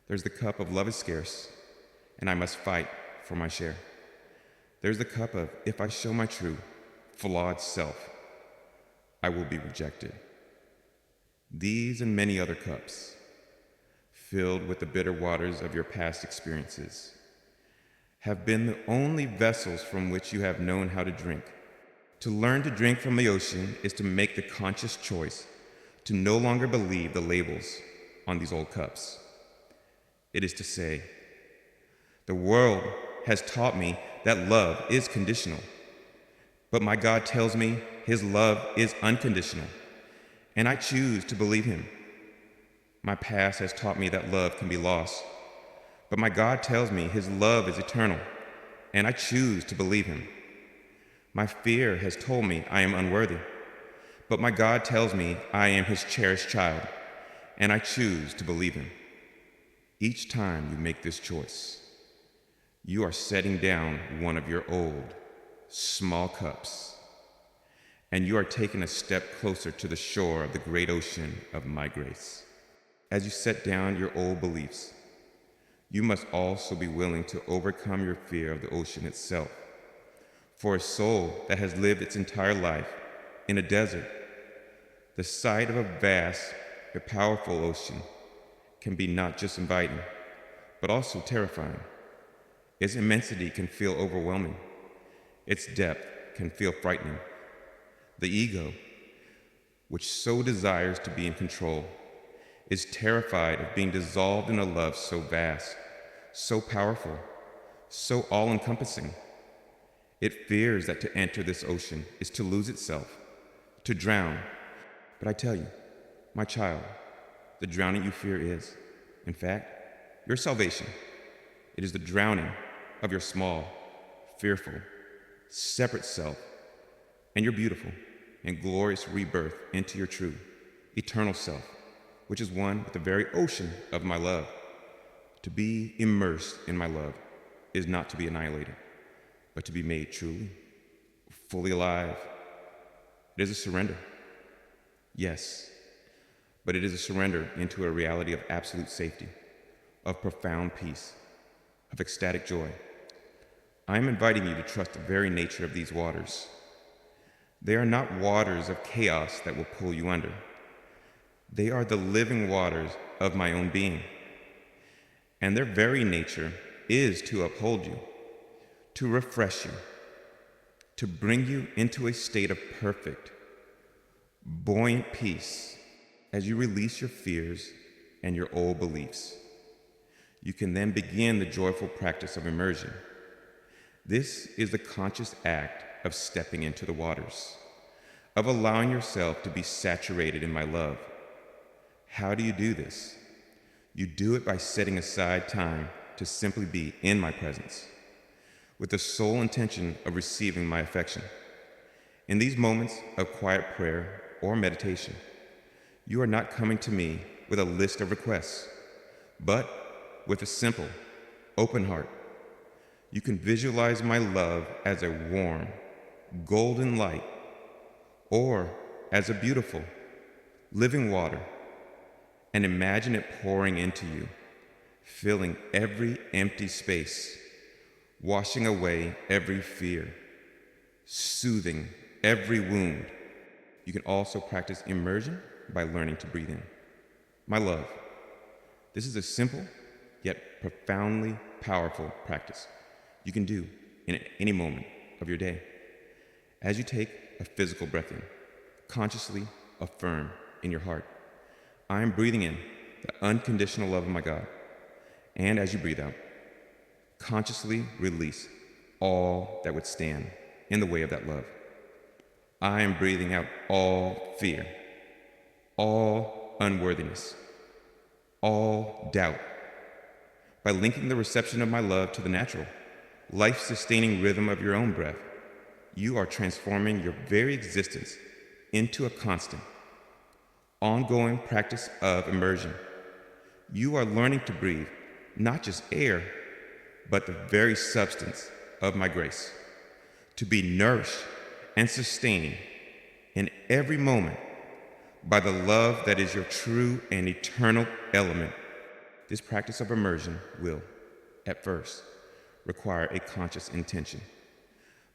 S1: There's the cup of love is scarce, and I must fight for my share. There's the cup of if I show my true, flawed self, I will be rejected. These and many other cups, filled with the bitter waters of your past experiences, have been the only vessels from which you have known how to drink. To learn to drink from the ocean is to make the conscious choice to no longer believe the labels on these old cups. It is to say, the world has taught me that love is conditional, but my God tells me his love is unconditional, and I choose to believe him. My past has taught me that love can be lost, but my God tells me his love is eternal, and I choose to believe him. My fear has told me I am unworthy, but my God tells me I am his cherished child, and I choose to believe him. Each time you make this choice, you are setting down one of your old, small cups, and you are taking a step closer to the shore of the great ocean of my grace. As you set down your old beliefs, you must also be willing to overcome your fear of the ocean itself. For a soul that has lived its entire life in a desert, the sight of a vast but powerful ocean can be not just inviting, but also terrifying. Its immensity can feel overwhelming. Its depth can feel frightening. The ego, which so desires to be in control, is terrified of being dissolved in a love so vast, so powerful, so all-encompassing. It fears that to enter this ocean is to lose itself, to drown. But I tell you, my child, the drowning you fear is, in fact, your salvation. It is the drowning of your small, fearful, separate self, and your beautiful and glorious rebirth into your true, eternal self, which is one with the very ocean of my love. To be immersed in my love is not to be annihilated, but to be made truly, fully alive. It is a surrender. Yes, but it is a surrender into a reality of absolute safety, of profound peace, of ecstatic joy. I am inviting you to trust the very nature of these waters. They are not waters of chaos that will pull you under. They are the living waters of my own being. And their very nature is to uphold you, to refresh you, to bring you into a state of perfect, buoyant peace as you release your fears and your old beliefs. You can then begin the joyful practice of immersion. This is the conscious act of stepping into the waters, of allowing yourself to be saturated in my love. How do you do this? You do it by setting aside time to simply be in my presence, with the sole intention of receiving my affection. In these moments of quiet prayer or meditation, you are not coming to me with a list of requests, but with a simple, open heart. You can visualize my love as a warm, golden light, or as a beautiful, living water, and imagine it pouring into you, filling every empty space, washing away every fear, soothing every wound. You can also practice immersion by learning to breathe in. My love, this is a simple yet profoundly powerful practice you can do in any moment of your day. As you take a physical breath in, consciously affirm in your heart, I am breathing in the unconditional love of my God. And as you breathe out, consciously release all that would stand in the way of that love. I am breathing out all fear, all unworthiness, all doubt. By linking the reception of my love to the natural, life-sustaining rhythm of your own breath, you are transforming your very existence into a constant, ongoing practice of immersion. You are learning to breathe not just air, but the very substance of my grace, to be nourished and sustained in every moment by the love that is your true and eternal element. This practice of immersion will, at first, require a conscious intention.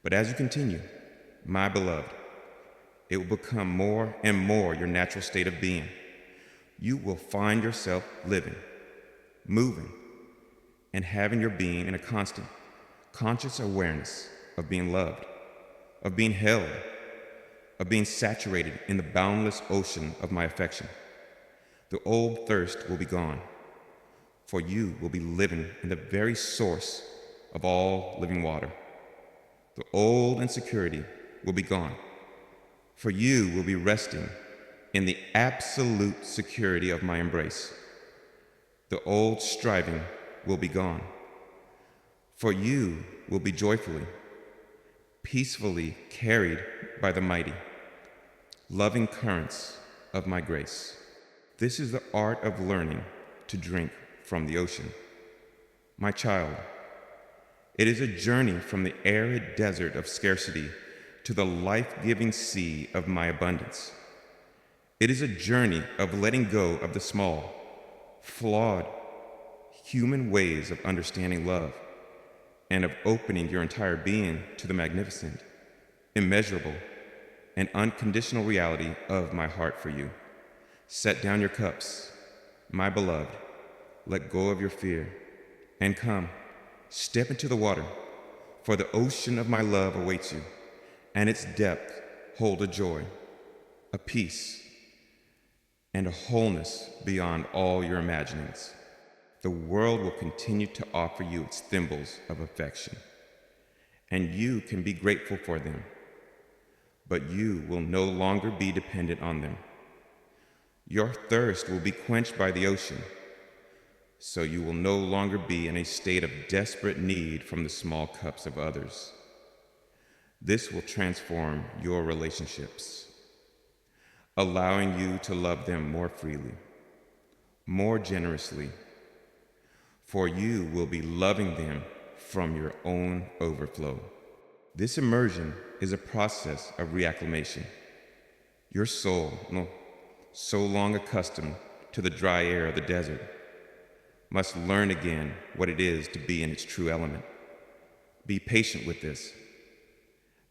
S1: But as you continue, my beloved, it will become more and more your natural state of being. You will find yourself living, moving, and having your being in a constant, conscious awareness of being loved, of being held, of being saturated in the boundless ocean of my affection. The old thirst will be gone, for you will be living in the very source of all living water. The old insecurity will be gone, for you will be resting in the absolute security of my embrace. The old striving will be gone, for you will be joyfully, peacefully carried by the mighty, loving currents of my grace. This is the art of learning to drink from the ocean. My child, it is a journey from the arid desert of scarcity to the life-giving sea of my abundance. It is a journey of letting go of the small, flawed, human ways of understanding love and of opening your entire being to the magnificent, immeasurable, and unconditional reality of my heart for you. Set down your cups, my beloved, let go of your fear, and come, step into the water, for the ocean of my love awaits you, and its depth hold a joy, a peace, and a wholeness beyond all your imaginings. The world will continue to offer you its thimbles of affection, and you can be grateful for them, but you will no longer be dependent on them. Your thirst will be quenched by the ocean, so you will no longer be in a state of desperate need from the small cups of others. This will transform your relationships, allowing you to love them more freely, more generously, for you will be loving them from your own overflow. This immersion is a process of reacclimation. Your soul, so long accustomed to the dry air of the desert, must learn again what it is to be in its true element. Be patient with this.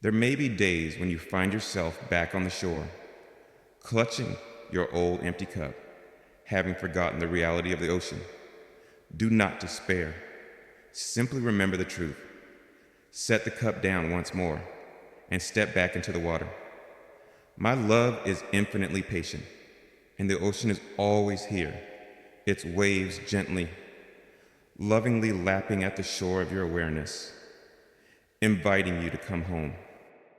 S1: There may be days when you find yourself back on the shore, clutching your old empty cup, having forgotten the reality of the ocean. Do not despair. Simply remember the truth. Set the cup down once more and step back into the water. My love is infinitely patient, and the ocean is always here, its waves gently, lovingly lapping at the shore of your awareness, inviting you to come home.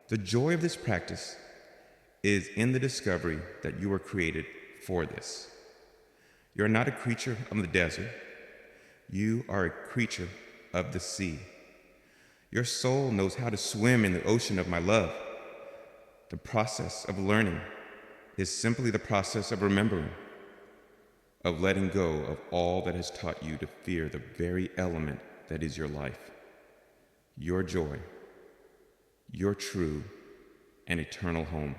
S1: The joy of this practice is in the discovery that you were created for this. You are not a creature of the desert. You are a creature of the sea. Your soul knows how to swim in the ocean of my love. The process of learning is simply the process of remembering, of letting go of all that has taught you to fear the very element that is your life, your joy, your true and eternal home.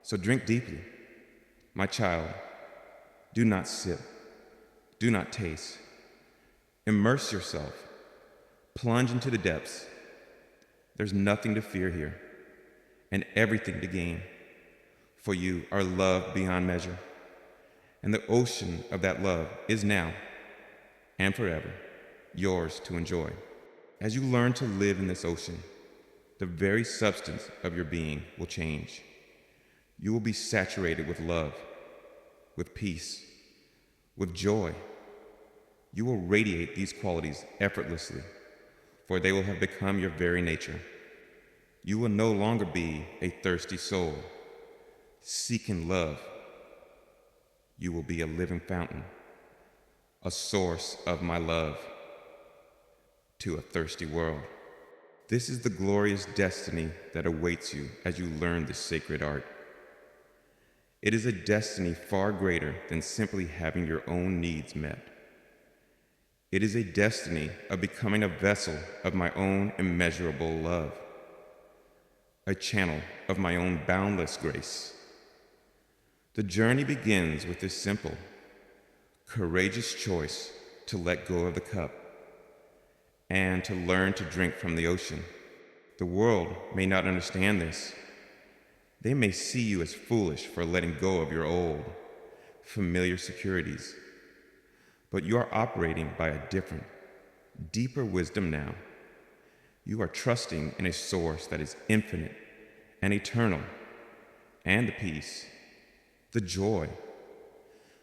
S1: So drink deeply, my child. Do not sip, do not taste. Immerse yourself, plunge into the depths. There's nothing to fear here and everything to gain, for you are loved beyond measure, and the ocean of that love is now and forever yours to enjoy. As you learn to live in this ocean, the very substance of your being will change. You will be saturated with love, with peace, with joy. You will radiate these qualities effortlessly, for they will have become your very nature. You will no longer be a thirsty soul seeking love. You will be a living fountain, a source of my love to a thirsty world. This is the glorious destiny that awaits you as you learn this sacred art. It is a destiny far greater than simply having your own needs met. It is a destiny of becoming a vessel of my own immeasurable love, a channel of my own boundless grace. The journey begins with this simple, courageous choice to let go of the cup and to learn to drink from the ocean. The world may not understand this. They may see you as foolish for letting go of your old, familiar securities. But you are operating by a different, deeper wisdom now. You are trusting in a source that is infinite and eternal, and the peace, the joy,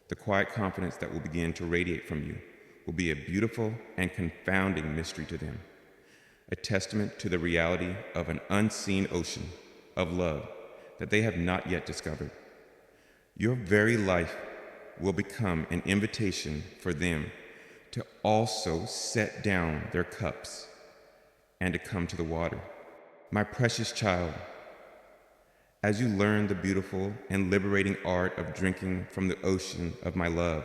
S1: the quiet confidence that will begin to radiate from you will be a beautiful and confounding mystery to them, a testament to the reality of an unseen ocean of love that they have not yet discovered. Your very life will become an invitation for them to also set down their cups and to come to the water. My precious child, as you learn the beautiful and liberating art of drinking from the ocean of my love,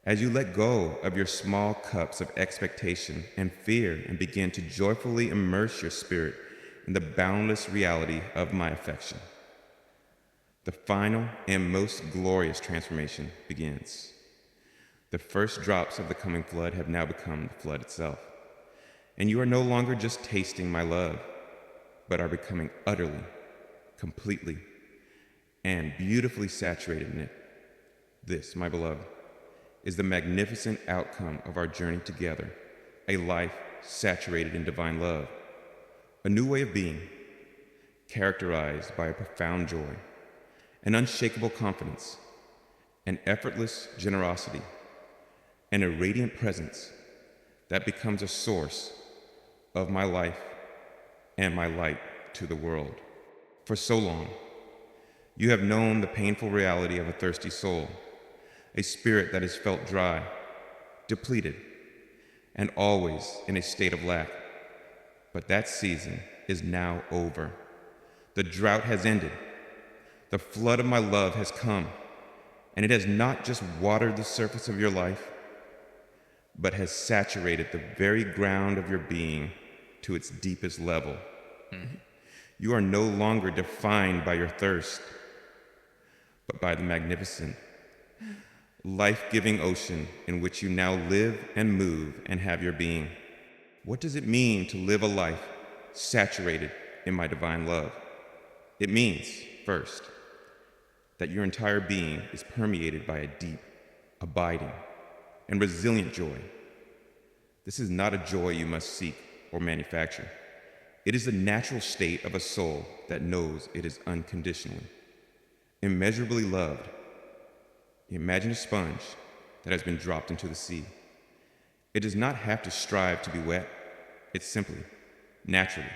S1: as you let go of your small cups of expectation and fear and begin to joyfully immerse your spirit in the boundless reality of my affection, the final and most glorious transformation begins. The first drops of the coming flood have now become the flood itself, and you are no longer just tasting my love, but are becoming utterly, completely, and beautifully saturated in it. This, my beloved, is the magnificent outcome of our journey together, a life saturated in divine love, a new way of being, characterized by a profound joy, an unshakable confidence, an effortless generosity, and a radiant presence that becomes a source of my life and my light to the world. For so long, you have known the painful reality of a thirsty soul, a spirit that has felt dry, depleted, and always in a state of lack. But that season is now over. The drought has ended. The flood of my love has come, and it has not just watered the surface of your life, but has saturated the very ground of your being to its deepest level. You are no longer defined by your thirst, but by the magnificent, life-giving ocean in which you now live and move and have your being. What does it mean to live a life saturated in my divine love? It means, first, that your entire being is permeated by a deep, abiding, and resilient joy. This is not a joy you must seek or manufacture. It is the natural state of a soul that knows it is unconditionally, immeasurably loved. Imagine a sponge that has been dropped into the sea. It does not have to strive to be wet. It simply, naturally,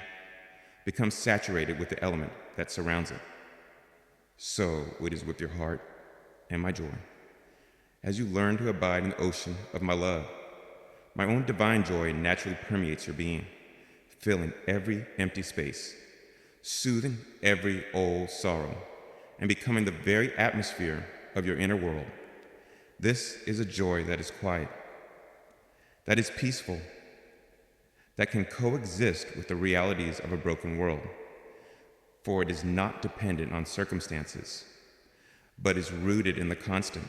S1: becomes saturated with the element that surrounds it. So it is with your heart and my joy. As you learn to abide in the ocean of my love, my own divine joy naturally permeates your being, filling every empty space, soothing every old sorrow, and becoming the very atmosphere of your inner world. This is a joy that is quiet, that is peaceful, that can coexist with the realities of a broken world, for it is not dependent on circumstances, but is rooted in the constant,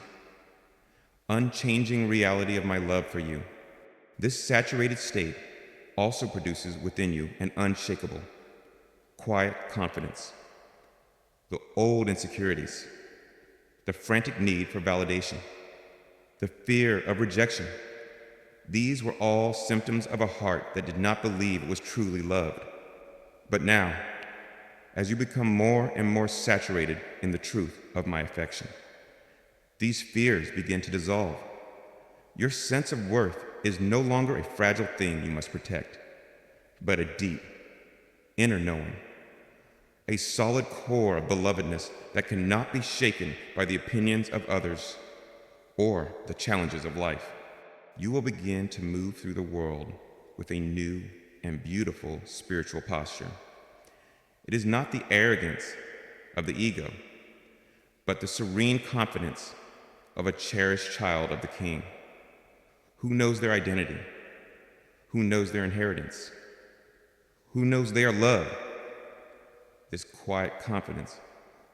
S1: unchanging reality of my love for you. This saturated state also produces within you an unshakable, quiet confidence. The old insecurities, the frantic need for validation, the fear of rejection, these were all symptoms of a heart that did not believe it was truly loved. But now, as you become more and more saturated in the truth of my affection, these fears begin to dissolve. Your sense of worth is no longer a fragile thing you must protect, but a deep, inner knowing, a solid core of belovedness that cannot be shaken by the opinions of others or the challenges of life. You will begin to move through the world with a new and beautiful spiritual posture. It is not the arrogance of the ego, but the serene confidence of a cherished child of the King, who knows their identity, who knows their inheritance, who knows they are loved. This quiet confidence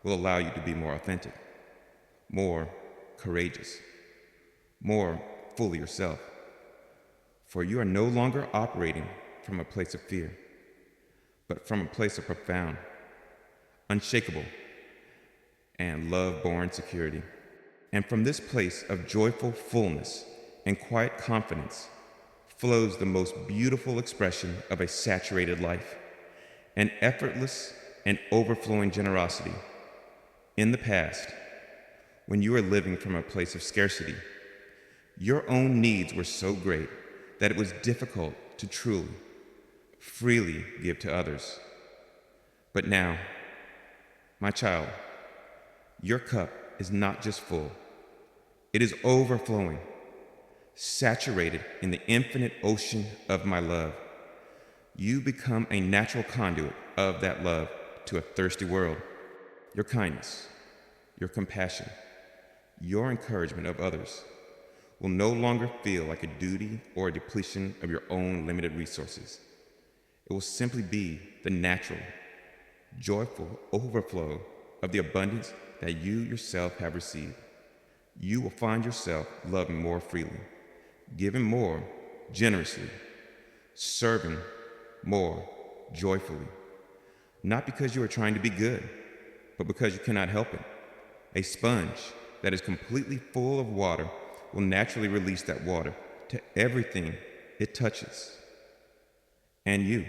S1: will allow you to be more authentic, more courageous, more fully yourself. For you are no longer operating from a place of fear, but from a place of profound, unshakable, and love-born security. And from this place of joyful fullness and quiet confidence flows the most beautiful expression of a saturated life, an effortless and overflowing generosity. In the past, when you were living from a place of scarcity, your own needs were so great that it was difficult to truly, freely give to others. But now, my child, your cup is not just full, it is overflowing, saturated in the infinite ocean of my love. You become a natural conduit of that love to a thirsty world. Your kindness, your compassion, your encouragement of others will no longer feel like a duty or a depletion of your own limited resources. It will simply be the natural, joyful overflow of the abundance that you yourself have received. You will find yourself loving more freely, giving more generously, serving more joyfully, not because you are trying to be good, but because you cannot help it. A sponge that is completely full of water will naturally release that water to everything it touches. And you,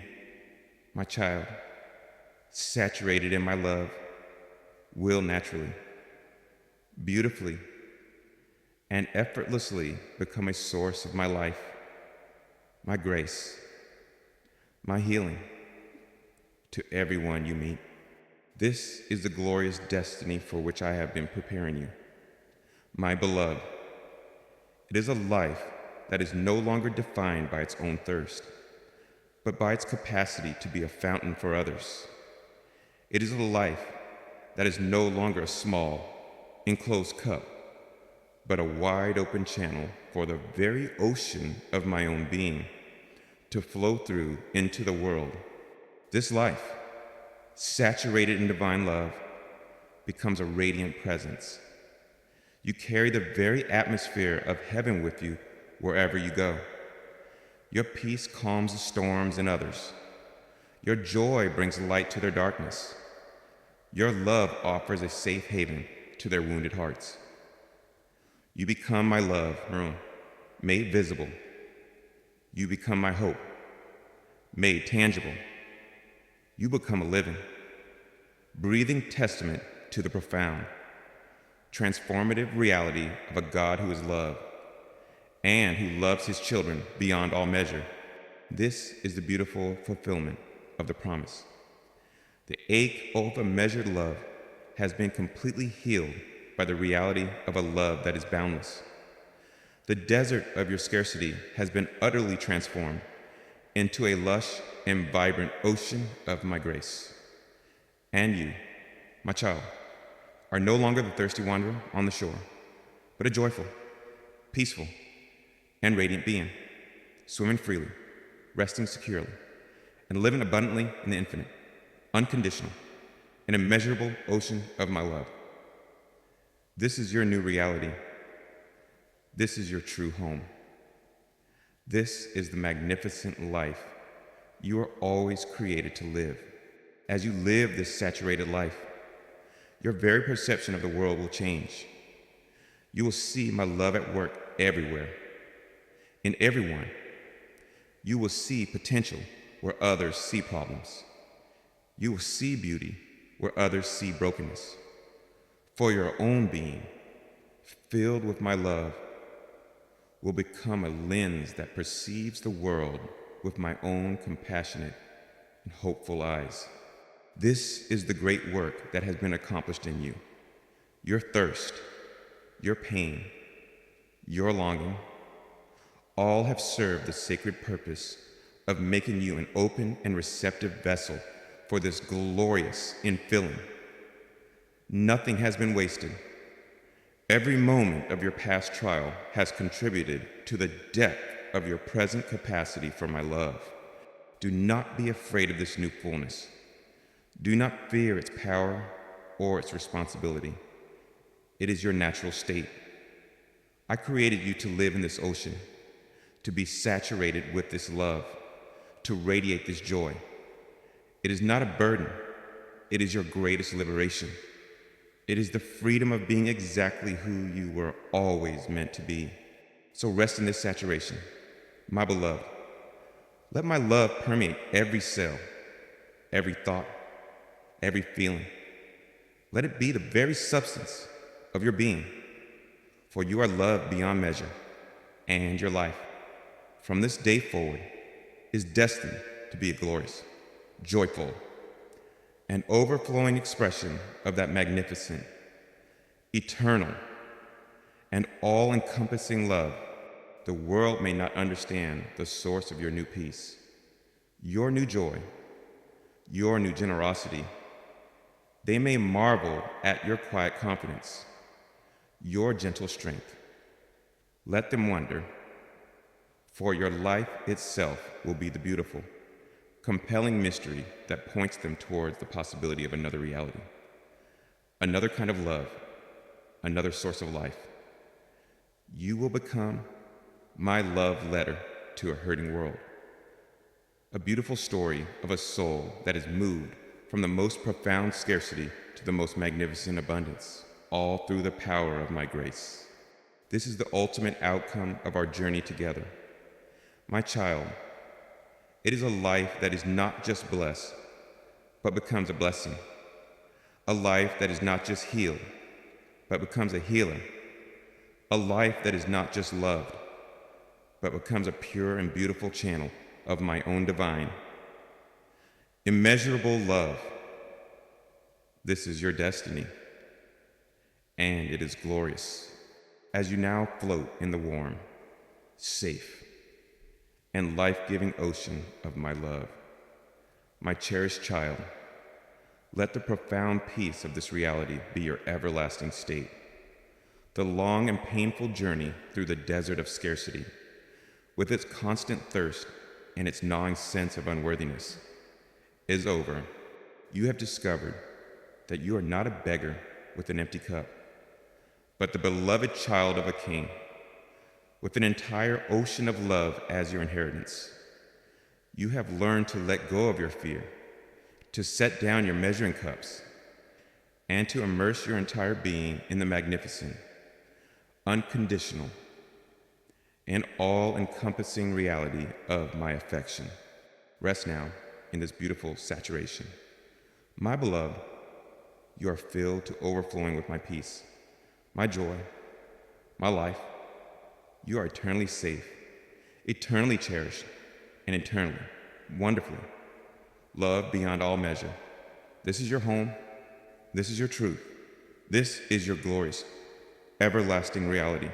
S1: my child, saturated in my love, will naturally, beautifully, and effortlessly become a source of my life, my grace, my healing to everyone you meet. This is the glorious destiny for which I have been preparing you. My beloved, it is a life that is no longer defined by its own thirst, but by its capacity to be a fountain for others. It is a life that is no longer a small, enclosed cup, but a wide open channel for the very ocean of my own being to flow through into the world. This life, saturated in divine love, becomes a radiant presence. You carry the very atmosphere of heaven with you wherever you go. Your peace calms the storms in others. Your joy brings light to their darkness. Your love offers a safe haven to their wounded hearts. You become my love, Maroon, made visible. You become my hope, made tangible. You become a living, breathing testament to the profound, transformative reality of a God who is love and who loves his children beyond all measure. This is the beautiful fulfillment of the promise. The ache of a measured love has been completely healed by the reality of a love that is boundless. The desert of your scarcity has been utterly transformed into a lush and vibrant ocean of my grace. And you, my child, are no longer the thirsty wanderer on the shore, but a joyful, peaceful, and radiant being, swimming freely, resting securely, and living abundantly in the infinite, unconditional, an immeasurable ocean of my love. This is your new reality. This is your true home. This is the magnificent life you are always created to live. As you live this saturated life, your very perception of the world will change. You will see my love at work everywhere, in everyone. You will see potential where others see problems. You will see beauty where others see brokenness. For your own being, filled with my love, will become a lens that perceives the world with my own compassionate and hopeful eyes. This is the great work that has been accomplished in you. Your thirst, your pain, your longing, all have served the sacred purpose of making you an open and receptive vessel for this glorious infilling. Nothing has been wasted. Every moment of your past trial has contributed to the depth of your present capacity for my love. Do not be afraid of this new fullness. Do not fear its power or its responsibility. It is your natural state. I created you to live in this ocean, to be saturated with this love, to radiate this joy. It is not a burden. It is your greatest liberation. It is the freedom of being exactly who you were always meant to be. So rest in this saturation, my beloved. Let my love permeate every cell, every thought, every feeling. Let it be the very substance of your being, for you are loved beyond measure, and your life, from this day forward, is destined to be a glorious, joyful, and overflowing expression of that magnificent, eternal, and all-encompassing love. The world may not understand the source of your new peace, your new joy, your new generosity. They may marvel at your quiet confidence, your gentle strength. Let them wonder, for your life itself will be the beautiful, compelling mystery that points them towards the possibility of another reality, another kind of love, another source of life. You will become my love letter to a hurting world, a beautiful story of a soul that is moved from the most profound scarcity to the most magnificent abundance, all through the power of my grace. This is the ultimate outcome of our journey together. My child, it is a life that is not just blessed, but becomes a blessing. A life that is not just healed, but becomes a healer. a life that is not just loved, but becomes a pure and beautiful channel of my own divine. Immeasurable love. This is your destiny, and it is glorious as you now float in the warm, safe, and life-giving ocean of my love. My cherished child, let the profound peace of this reality be your everlasting state. The long and painful journey through the desert of scarcity, with its constant thirst and its gnawing sense of unworthiness, is over. You have discovered that you are not a beggar with an empty cup, but the beloved child of a king, with an entire ocean of love as your inheritance. You have learned to let go of your fear, to set down your measuring cups, and to immerse your entire being in the magnificent, unconditional, and all-encompassing reality of my affection. Rest now in this beautiful saturation. My beloved, you are filled to overflowing with my peace, my joy, my life. You are eternally safe, eternally cherished, and eternally, wonderfully loved beyond all measure. This is your home. This is your truth. This is your glorious, everlasting reality.